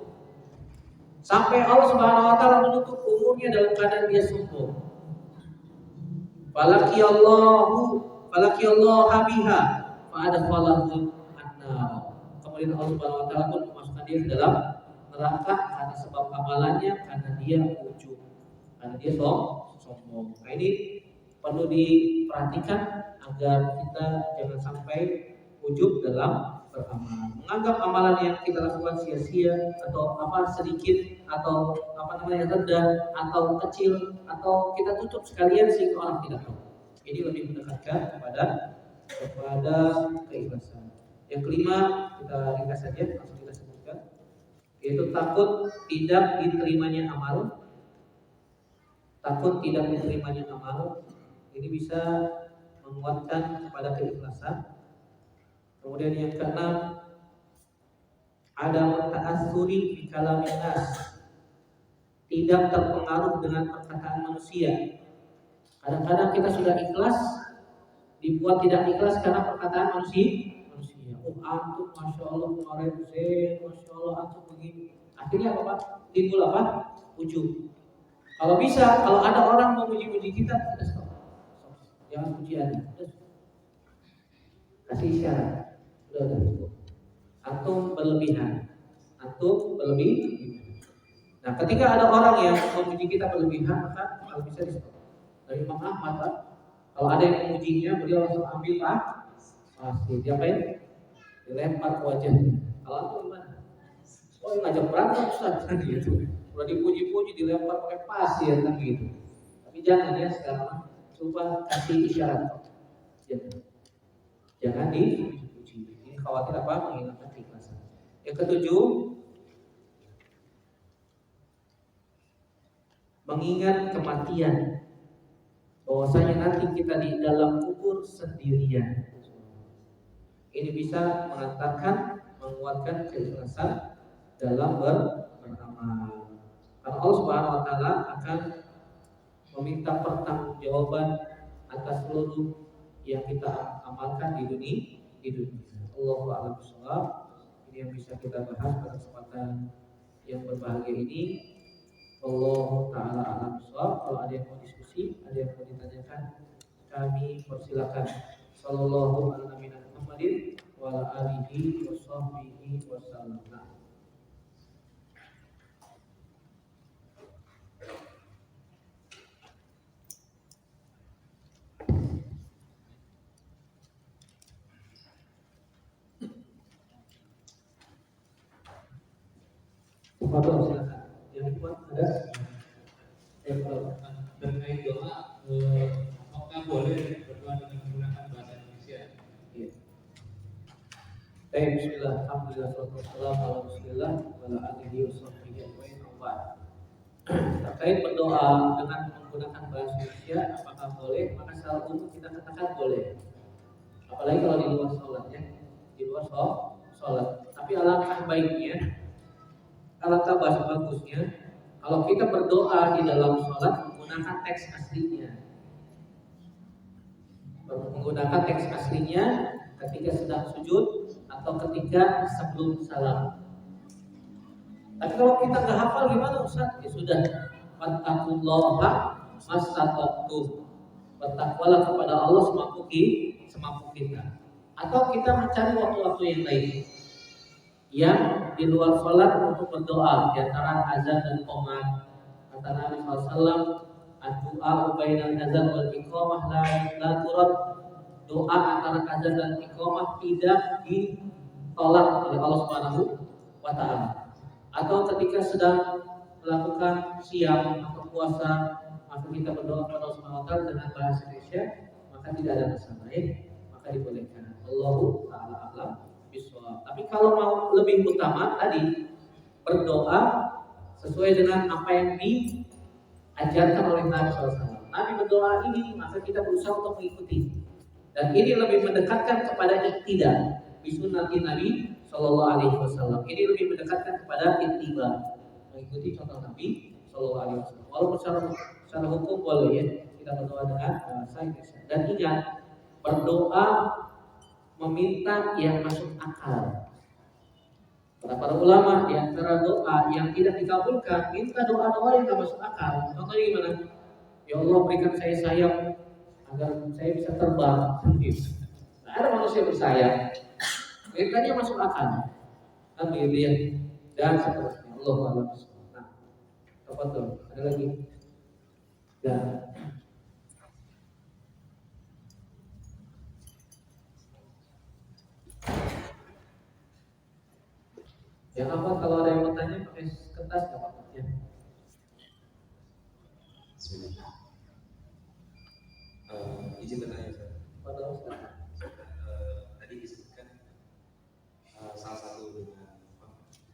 sampai Allah Subhanahu wa taala menutup umurnya dalam keadaan dia sombong. Falaqiyallahu biha fa adkhalahu an-nar. Kemudian Allah Subhanahu wa taala pun memasukkan dia ke dalam neraka karena sebab amalannya, karena dia ujub, karena dia sombong. Nah, ini perlu diperhatikan agar kita jangan sampai ujub dalam beramal, menganggap amalan yang kita lakukan sia-sia atau sedikit atau rendah atau kecil, atau kita tutup sekalian sehingga orang tidak tahu. Ini lebih mendekatkan kepada keikhlasan. Yang kelima, kita ringkas saja, langsung kita sebutkan, yaitu takut tidak diterimanya amal. Takut tidak diterimanya amal ini bisa menguatkan kepada keikhlasan. Kemudian yang keenam, ada ta'assuri fi kalamin nas, tidak terpengaruh dengan perkataan manusia. Kadang-kadang kita sudah ikhlas dibuat tidak ikhlas karena perkataan manusia. Oh, antum masya Allah kemarin Zain, masya Allah antum begini. Akhirnya apa? Timbul apa? Ujub. Kalau bisa, kalau ada orang memuji-muji kita stop. Jangan pujian. Kasih isyarat. Udah cukup. Antum berlebihan. Nah, ketika ada orang yang memuji kita berlebihan, maka kalau bisa di stop. Dari Imam Ahmad, Pak, kalau ada yang memujinya, beliau langsung ambil pasti diapain? Dilempar ke wajahnya. Kalau antum gimana? Oh, ngajak berantem Ustaz gitu. Kalau dipuji-puji dilempar pakai pasir kan gitu. Tapi jangan ya sekarang, coba kasih isyarat. Jangan dipuji. Ini khawatir apa? Menghilangkan keikhlasan. Yang ketujuh, mengingat kematian, bahwasanya nanti kita di dalam kubur sendirian. Ini bisa menguatkan keikhlasan dalam beramal. Karena Allah Subhanahu wa taala akan meminta pertanggungjawaban atas seluruh yang kita amalkan di dunia. Allahu a'lam bishawab. Ini yang bisa kita bahas pada kesempatan yang berbahagia ini. Allah taala a'lam bishawab. Kalau ada yang mau diskusi, ada yang mau ditanyakan, kami persilakan. Sallallahu alaihi Muhammadin wa ala alihi wa sahbihi wasallam. Fadol silakan. Yang kedua ada terkait doa, apakah boleh berdoa dengan menggunakan bahasa Indonesia? Iya. Baik, bismillah, alhamdulillah, wassalamu ala rasulillah wa ala alihi wa sahbihi ajma'in. Terkait berdoa dengan menggunakan bahasa Indonesia, apakah boleh? Maka secara umum kita katakan boleh. Apalagi kalau di luar sholat ya, di luar sholat. Tapi alangkah baiknya, alangkah bahasa bagusnya, kalau kita berdoa di dalam sholat menggunakan teks aslinya. Menggunakan teks aslinya ketika sedang sujud atau ketika sebelum salam. Tapi kalau kita nggak hafal gimana Ustaz? Ya sudah, fattaqullaha mastata'tum. Bertakwalah kepada Allah semampu kita. Atau kita mencari waktu-waktu yang lain yang di luar sholat untuk berdoa, di antara azan dan qomat. Kata Nabi SAW, doa bainal azan wal iqamah la turad. Doa antara azan dan iqamah tidak ditolak oleh Allah Subhanahu wa taala. Atau ketika sedang melakukan siam atau puasa, maka kita berdoa kepada Allah Subhanahu wa taala dengan bahasa Indonesia, maka tidak ada masalah, maka dibolehkan. Allahu taala a'lam bishawab. Tapi kalau mau lebih utama tadi berdoa sesuai dengan apa yang diajarkan oleh Nabi SAW. Nabi berdoa ini, maka kita berusaha untuk mengikuti. Dan ini lebih mendekatkan kepada iktida bisunnati Nabi Sallallahu Alaihi Wasallam. Ini lebih mendekatkan kepada ittiba, mengikuti contoh Nabi Sallallahu Alaihi Wasallam. Walaupun secara hukum boleh ya kita berdoa dengan bahasa Indonesia. Dan ingat, berdoa meminta yang masuk akal. Para ulama di antara doa yang tidak dikabulkan, minta doa-doa yang tidak masuk akal. Contohnya gimana? Ya Allah, berikan saya sayap agar saya bisa terbang. Nah, ada manusia bersayap, mintanya masuk akal, kan begitu ya. Dan seterusnya. Allah a'lam. Nah, apa tuh? Ada lagi? Ya. Yang apa kalau ada yang mau tanya pakai kertas nggak apa-apa ya. Bismillah. Izin bertanya Ustaz. Pada Ustaz. Tadi disebutkan salah satu dengan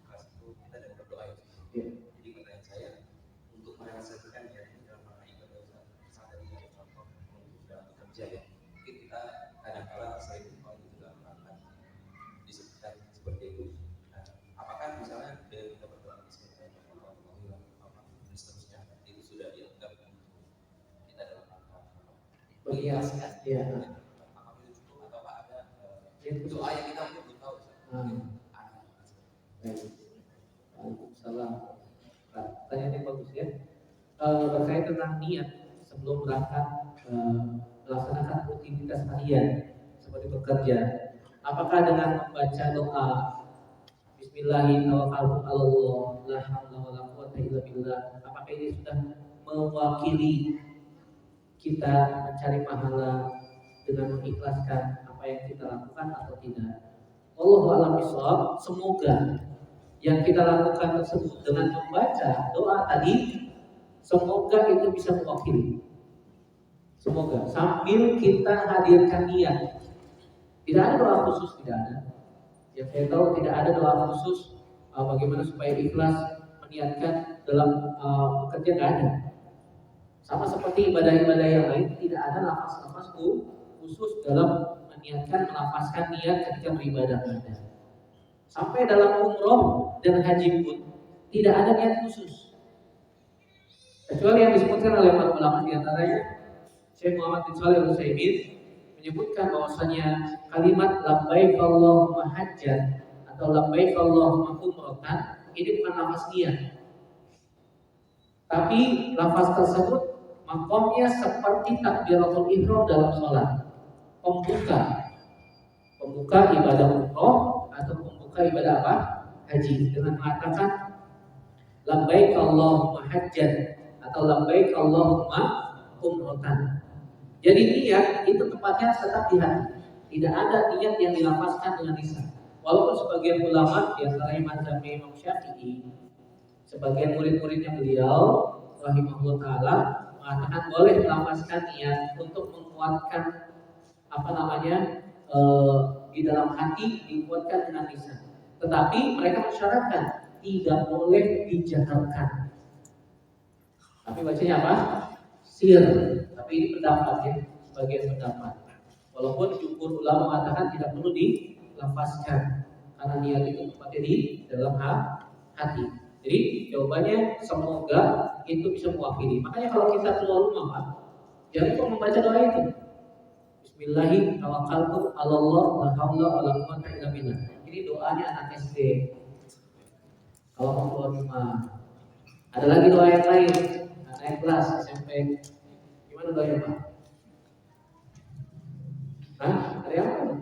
kelas itu kita ada berdoa ya. Jadi pertanyaan saya untuk merealisasikan ya dalam rangka ibadah Ustaz. Saat tadi ada contoh untuk dalam bekerja ya. Mungkin kita kadang-kala sering lupa itu dalam rangka disebutkan seperti itu. Apakah misalnya dari kita berdoa Bismillahirrahmanirrahim dan seterusnya itu sudah dianggap kita dalam rangka Mengiaskan ya. apakah itu cukup atau ada doa yang kita belum tahu? Baik. Waalaikumsalam. Pertanyaan yang bagus ya. Berkait tentang niat sebelum berangkat melaksanakan rutinitas harian seperti bekerja. Apakah dengan membaca doa Bismillahirrahmanirrahim, la haula wala quwwata illa billah, apakah ini sudah mewakili kita mencari pahala dengan mengikhlaskan apa yang kita lakukan atau tidak? Wallahu a'lam bishawab. Semoga yang kita lakukan tersebut dengan membaca doa tadi, semoga itu bisa mewakili. Semoga sambil kita hadirkan niat. Tidak ada doa khusus, tidak ada. Yang saya tahu tidak ada doa khusus bagaimana supaya ikhlas meniatkan dalam bekerja, tidak ada. Sama seperti ibadah-ibadah yang lain, tidak ada lafaz-lafaz khusus dalam meniatkan, melafazkan niat ketika beribadah. Sampai dalam umroh dan haji pun tidak ada niat khusus, kecuali yang disebutkan oleh para ulama, di antaranya Syekh Muhammad bin Shalih Al-Utsaimin menyebutkan bahwasanya kalimat labbaik Allahumma hajjan atau labbaik Allahumma umratan ini bukan lafaz niat, tapi lafaz tersebut makomnya seperti takbiratul ihram dalam sholat, pembuka ibadah umroh atau pembuka ibadah apa? Haji, dengan mengatakan labbaik Allahumma hajjan atau labbaik Allahumma umratan. Jadi niat itu tempatnya tetap di hati. Tidak ada niat yang dilafazkan dengan lisan. Walaupun sebagian ulama, di antaranya mazhab Imam Syafi'i, sebagian murid-muridnya beliau rahimahullah taala mengatakan boleh melafazkan niat untuk menguatkan di dalam hati, dikuatkan dengan lisan. Tetapi mereka mensyaratkan tidak boleh dijaharkan. Tapi bacanya apa? Sir. Tapi ini pendapat ya, sebagian pendapat. Walaupun jumhur ulama mengatakan tidak perlu dilafazkan karena niat itu tempatnya di dalam hati. Jadi jawabannya semoga itu bisa mewakili. Makanya kalau kita keluar rumah, Pak, jangan lupa membaca doa itu. Bismillahirrahmanirrahim, tawakkaltu 'alallah la haula wala quwwata illa billah. Ini doanya anak SD. Kalau mau keluar rumah. Ada lagi doa yang lain, anak kelas SMP. Gimana doanya, Pak? Ada yang apa?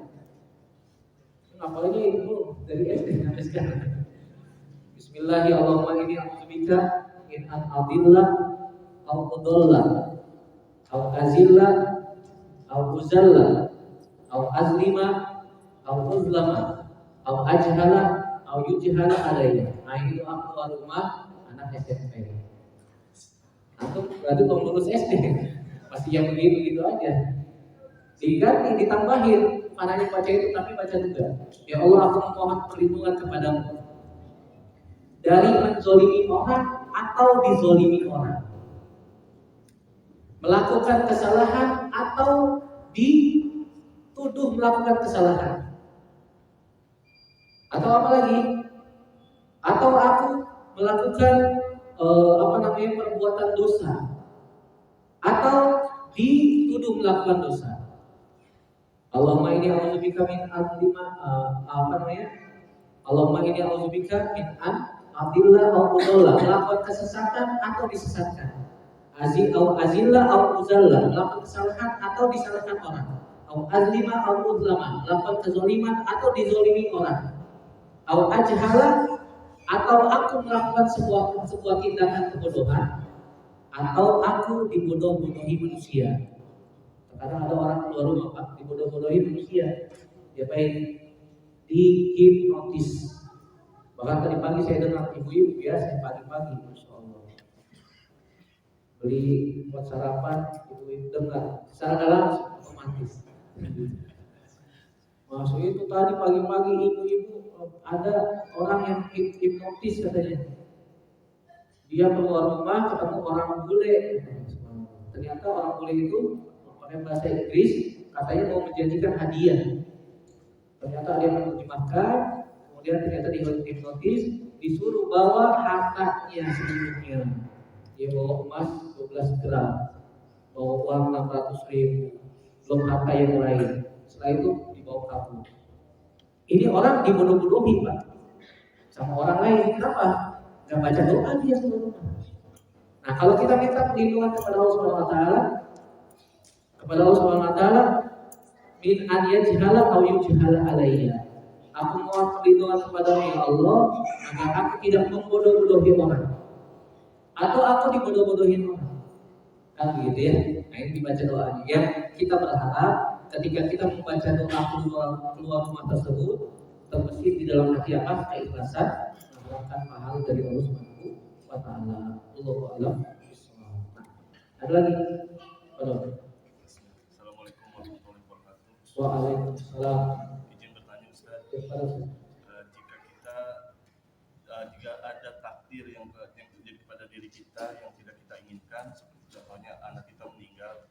Apalagi itu dari SD sampai sekarang. Bismillahirrahmanirrahim, ini a'udzubika min an adilla aw udalla aw azilla aw uzalla aw azlima aw uzlama aw ajhala aw yujhala alayya. Nah, itu aku keluar rumah anak SMP. Antum berarti belum lulus SD, masih yang begitu aja. Diganti, ditambahin, bukan hanya baca itu tapi baca juga. Ya Allah, aku memohon perlindungan kepadamu dari menzolimi orang atau dizolimi orang, melakukan kesalahan atau dituduh melakukan kesalahan, atau apa lagi? Atau aku melakukan perbuatan dosa, atau dituduh melakukan dosa. Allahumma inni a'udzubika min Allahumma inni a'udzubika min an adilla aw udalla, melakukan kesesatan atau disesatkan. Azilla aw uzalla, melakukan kesalahan atau disalahkan orang. Aw azlima aw uzlama, melakukan kezaliman atau dizalimi orang. Aw ajhala, atau aku melakukan sebuah tindakan kebodohan, atau aku dibodoh-bodohi manusia. Kadang ada orang keluar rumah, Pak, dibodoh-bodohi manusia. Dia dihipnotis. Bahkan tadi pagi saya dengar ibu-ibu biasa pagi-pagi, Masya Allah, beli buat sarapan, ibu-ibu dengar secara langsung otomatis. Maksud itu tadi pagi-pagi ibu-ibu ada orang yang hipnotis katanya. Dia keluar rumah ketemu orang bule. Ternyata orang bule itu pakai bahasa Inggris, katanya mau menjanjikan hadiah. Ternyata dia menerjemahkan, kemudian ternyata dihipnotis, disuruh bawa hartanya seluruhnya. Dia bawa emas 12 gram, bawa uang 600.000, belum harta yang lain. Setelah itu dibawa kabur. Ini orang dibodoh-bodohi, Pak, sama orang lain. Kenapa? Gak baca doa dia sebelumnya. Nah, kalau kita minta perlindungan kepada Allah Subhanahu wa taala, min an yajhala aw yujhala alayya. Aku mohon perlindungan kepadamu ya Allah, agar aku tidak membodoh-bodohi orang, atau aku dibodoh-bodohi orang. Kan begitu ya. Nah, ini dibaca doanya. Yang kita berharap ketika kita membaca doa keluar rumah tersebut, terbesit di dalam hati apa? Keikhlasan. mendapatkan pahala dari Allah Subhanahu wa taala. Allahu a'lam bishawab. Nah, ada lagi? Assalamualaikum warahmatullahi wabarakatuh. Waalaikumsalam. Izin bertanya Ustaz, Kepada jika ada takdir yang terjadi pada diri kita yang tidak kita inginkan, seperti contohnya anak kita meninggal,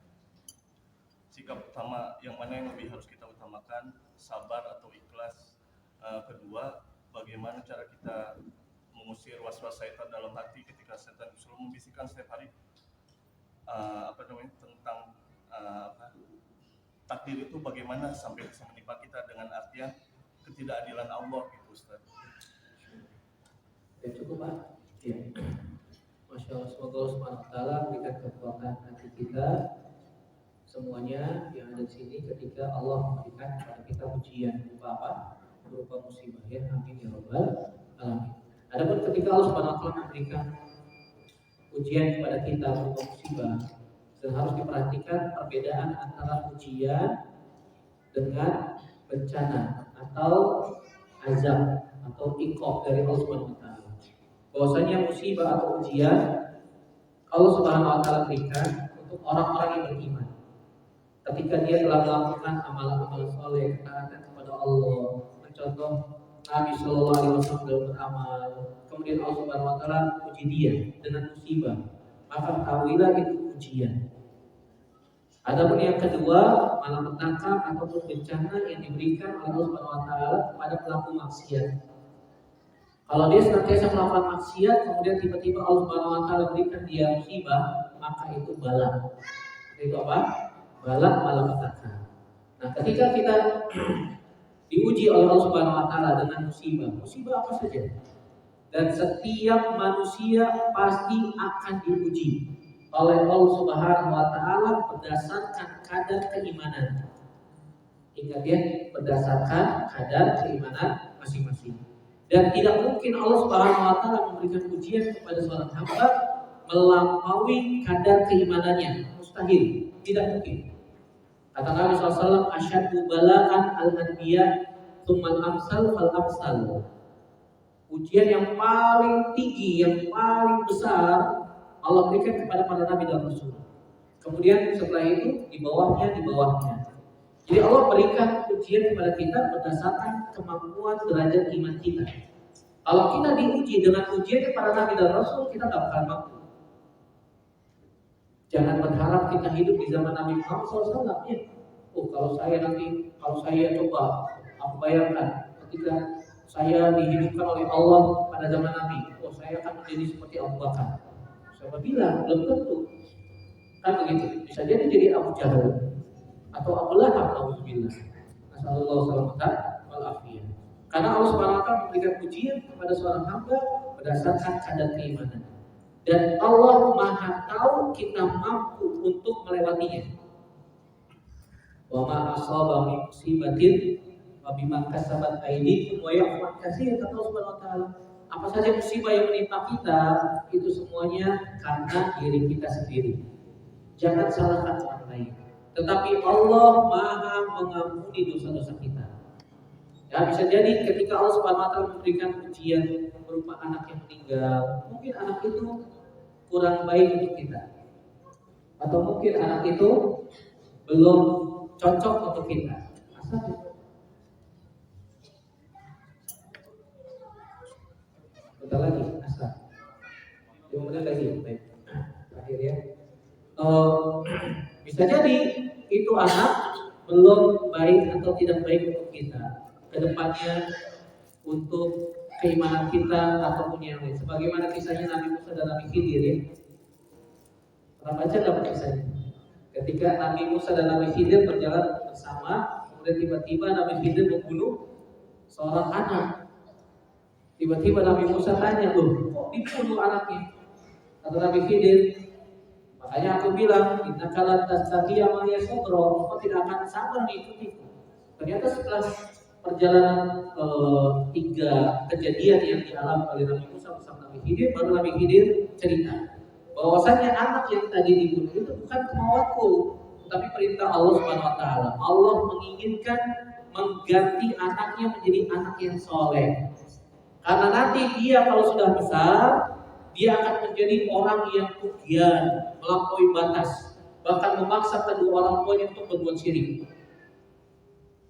sikap utama yang mana yang lebih harus kita utamakan, sabar atau ikhlas? Kedua, bagaimana cara kita mengusir was-was syaitan dalam hati ketika setan selalu membisikkan setiap hari tentang takdir itu, bagaimana sampai bisa menimpa kita dengan artian ketidakadilan Allah gitu Ustaz. ya cukup Pak. Ya. Masya Allah, semoga Allah Subhanahu wa taala berikan kekuatan hati kita semuanya yang ada di sini ketika Allah memberikan kepada kita ujian berupa apa? Berupa musibah ya. Amin ya rabbal alamin. Adapun ketika Allah Subhanahu wa taala memberikan ujian kepada kita berupa musibah, dan harus diperhatikan perbedaan antara ujian dengan bencana atau azab atau iqab dari Allah Subhanahu wa taala. Bahwasanya musibah atau ujian Allah Subhanahu wa taala berikan untuk orang-orang yang beriman. Ketika dia telah melakukan amalan-amalan soleh, ketaatan kepada Allah, mencontoh Nabi Shallallahu Alaihi Wasallam dalam beramal, kemudian Allah Subhanahu wa taala uji dia dengan musibah, maka ketahuilah itu ujian. Adapun yang kedua, malapetaka ataupun bencana yang diberikan oleh Allah Subhanahu wa taala kepada pelaku maksiat. Kalau dia senantiasa melakukan maksiat, kemudian tiba-tiba Allah Subhanahu wa taala berikan dia musibah, maka itu bala. Itu apa? Bala, malapetaka. Nah, ketika kita diuji oleh Allah Subhanahu wa taala dengan musibah apa saja? Dan setiap manusia pasti akan diuji oleh Allah Subhanahu wa taala berdasarkan kadar keimanan. Ingat ya, berdasarkan kadar keimanan masing-masing. Dan tidak mungkin Allah Subhanahu wa taala memberikan ujian kepada seorang hamba melampaui kadar keimanannya. Mustahil, tidak mungkin. Kata Nabi SAW, asyaddu bala'an al-anbiya tsummal amsal fal amsal. Ujian yang paling tinggi, yang paling besar Allah berikan kepada para nabi dan rasul. Kemudian setelah itu di bawahnya. Jadi Allah berikan ujian kepada kita berdasarkan kemampuan derajat iman kita. Kalau kita diuji dengan ujian para nabi dan rasul, kita tak akan mampu. Jangan berharap kita hidup di zaman Nabi Muhammad SAW. Ya. Kalau saya coba, aku bayangkan ketika saya dihidupkan oleh Allah pada zaman Nabi, saya akan menjadi seperti Abu Bakar. Siapa bilang? Belum tentu. Kan begitu. Bisa jadi Abu Jahal atau Abu Lahab, nauzubillah. Nasallallahu salamatan wal afiyah. Karena Allah Subhanahu wa taala memberikan ujian kepada seorang hamba berdasarkan kadar keimanan. Dan Allah Maha tahu kita mampu untuk melewatinya. Wa ma asaba min musibatin wa bima kasabat aydikum wa ya'fu an katsir, kata Allah Subhanahu wa taala. Apa saja musibah yang menimpa kita, itu semuanya karena diri kita sendiri. Jangan salahkan orang lain. Tetapi Allah Maha mengampuni dosa-dosa kita. Ya, bisa jadi ketika Allah Subhanahu wa taala memberikan ujian berupa anak yang meninggal, mungkin anak itu kurang baik untuk kita. Atau mungkin anak itu belum cocok untuk kita. Bentar lagi, asal. 5 menit lagi, baik. Terakhir ya. Bisa jadi itu anak belum baik atau tidak baik untuk kita. Kedepannya untuk keimanan kita ataupun yang lain. Sebagaimana kisahnya Nabi Musa dan Nabi Khidir ya. Pernah baca nggak kisahnya? Ketika Nabi Musa dan Nabi Khidir berjalan bersama, kemudian tiba-tiba Nabi Khidir membunuh seorang anak. Tiba-tiba Nabi Musa tanya, loh, kok dibunuh anaknya? Kata Nabi Khidir, makanya aku bilang, innaka lan tastati'a ma'iya sabra, kau tidak akan sabar mengikutiku. Ternyata setelah perjalanan 3 kejadian yang dialami oleh Nabi Musa bersama Nabi Khidir, baru Nabi Khidir cerita bahwasanya anak yang tadi dibunuh itu bukan kemauanku, tapi perintah Allah Subhanahu wa taala. Allah menginginkan mengganti anaknya menjadi anak yang soleh. Karena nanti dia kalau sudah besar, dia akan menjadi orang yang tughyan, melampaui batas, bahkan memaksa kedua orang tuanya untuk berbuat syirik.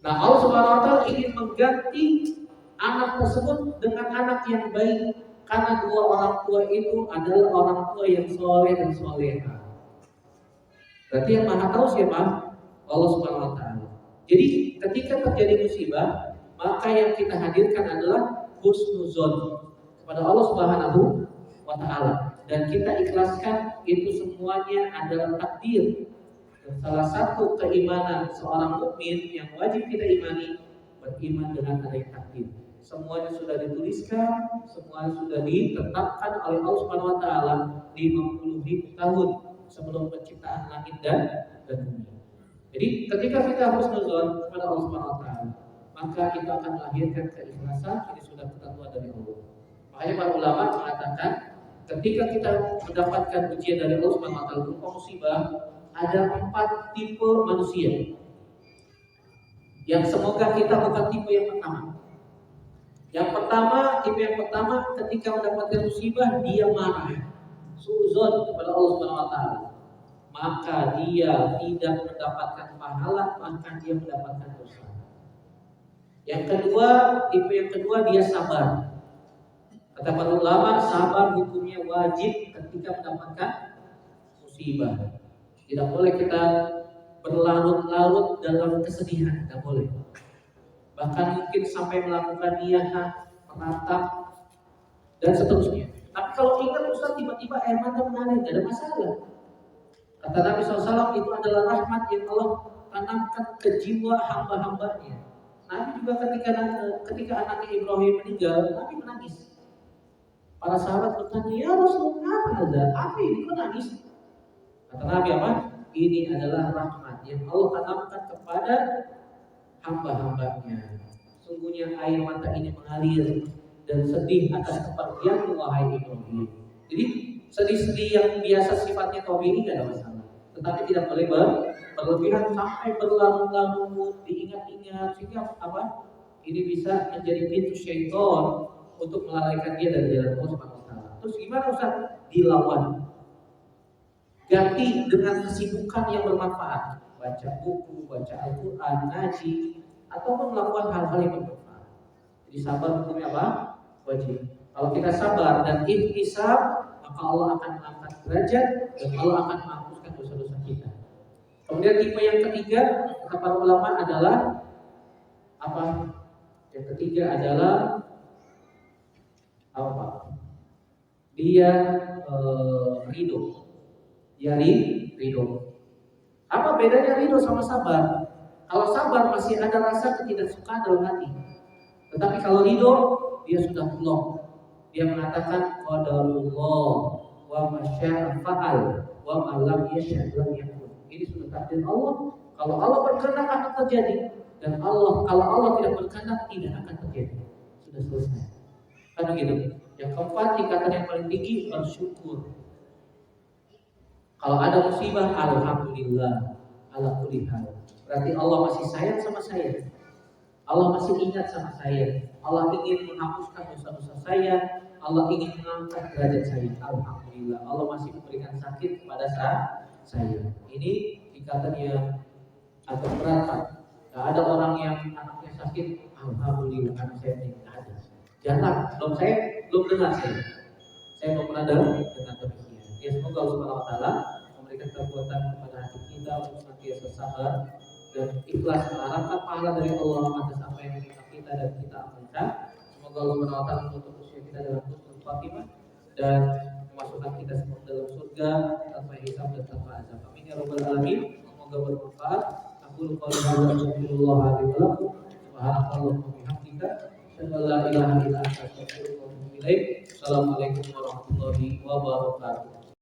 Nah, Allah Subhanahu wa taala ingin mengganti anak tersebut dengan anak yang baik, karena dua orang tua itu adalah orang tua yang soleh dan soleha. Berarti yang Maha tahu siapa? Allah Subhanahu wa taala. Jadi ketika terjadi musibah, maka yang kita hadirkan adalah husnuzon kepada Allah Subhanahu wa taala, dan kita ikhlaskan itu semuanya adalah takdir. Dan salah satu keimanan seorang mukmin yang wajib kita imani, beriman dengan adanya takdir. Semuanya sudah dituliskan, semuanya sudah ditetapkan oleh Allah Subhanahu wa taala 50.000 tahun sebelum penciptaan langit dan bumi. Jadi ketika kita husnuzon kepada Allah Subhanahu wa taala, maka kita akan melahirkan keikhlasan. Ini sudah ketentuan dari Allah. Makanya para ulama mengatakan, ketika kita mendapatkan ujian dari Allah Subhanahu wa taala berupa musibah, ada 4 tipe manusia. Yang semoga kita bukan tipe yang pertama. Tipe yang pertama ketika mendapatkan musibah dia marah, suuzon kepada Allah Subhanahu wa taala. Maka dia tidak mendapatkan pahala, bahkan dia mendapatkan dosa. Tipe yang kedua dia sabar. Kata para ulama, sabar hukumnya wajib ketika mendapatkan musibah. Tidak boleh kita berlarut-larut dalam kesedihan, tidak boleh. Bahkan mungkin sampai melakukan niyah, menatap, dan seterusnya. Tapi kalau ingat Ustaz tiba-tiba air mata mengalir, tidak ada masalah. Kata Nabi SAW, itu adalah rahmat yang Allah tanamkan ke jiwa hamba-hambanya. Nabi juga ketika anaknya Ibrahim meninggal, Nabi menangis. Para sahabat bertanya, ya Rasulullah, apa ini kok nangis? Kata Nabi apa? Ini adalah rahmat yang Allah tanamkan kepada hamba-hambanya. Sungguhnya air mata ini mengalir dan sedih atas kepergian wahai Ibrahim. Jadi sedih-sedih yang biasa sifatnya tabi'i tidak ada masalah. Tetapi tidak boleh berlebihan sampai berlarut-larut, diingat-ingat sehingga apa? Ini bisa menjadi pintu syaitan untuk melalaikan dia dari jalan Allah Subhanahu wa taala. Terus gimana Ustaz? Dilawan. Ganti dengan kesibukan yang bermanfaat. Baca buku, baca Al-Quran, ngaji, ataupun melakukan hal-hal yang bermanfaat. Jadi sabar hukumnya apa? Wajib. Kalau kita sabar dan ihtisab, maka Allah akan mengangkat derajat dan Allah akan menghapuskan dosa-dosa kita. Kemudian tipe yang ketiga, kata para ulama adalah apa? Yang ketiga adalah apa? Dia ridho. Dia ridho. Apa bedanya ridho sama sabar? Kalau sabar masih ada rasa ketidaksukaan dalam hati. Tetapi kalau ridho, dia sudah plong. Dia mengatakan qadarullah wa masya'a fa'al wa ma lam yasha' lam yakun. Ini sudah takdir Allah. Kalau Allah berkehendak akan terjadi, dan kalau Allah tidak berkehendak tidak akan terjadi. Sudah selesai. Kan begitu. Yang keempat, tingkatan yang paling tinggi bersyukur. Kalau ada musibah, alhamdulillah ala kulli hal. Berarti Allah masih sayang sama saya. Allah masih ingat sama saya. Allah ingin menghapuskan dosa-dosa saya. Allah ingin mengangkat derajat saya. Alhamdulillah. Allah masih memberikan sakit kepada saya. Ini tingkatan yang agak berat, Pak. Gak ada orang yang anaknya sakit, alhamdulillah anak saya tidak ada. Jangan, belum dengar saya. Saya belum pernah dengar demikian. Ya, semoga Allah Subhanahu wa taala memberikan kekuatan kepada hati kita untuk senantiasa sabar dan ikhlas mengharapkan pahala dari Allah atas apa yang menimpa kita dan kita amalkan. Semoga Allah Subhanahu wa taala menutup usia kita dalam husnul khatimah dan memasukkan kita semua dalam surga tanpa hisab dan tanpa azab. Amin ya rabbal alamin. Semoga bermanfaat. Aku qouli hadza wa alaihi wa lakum. Subhanallahi wa bihamdika, asyhadu an la ilaha illa anta, astaghfiruka wa atubu ilaik. Assalamualaikum warahmatullahi wabarakatuh.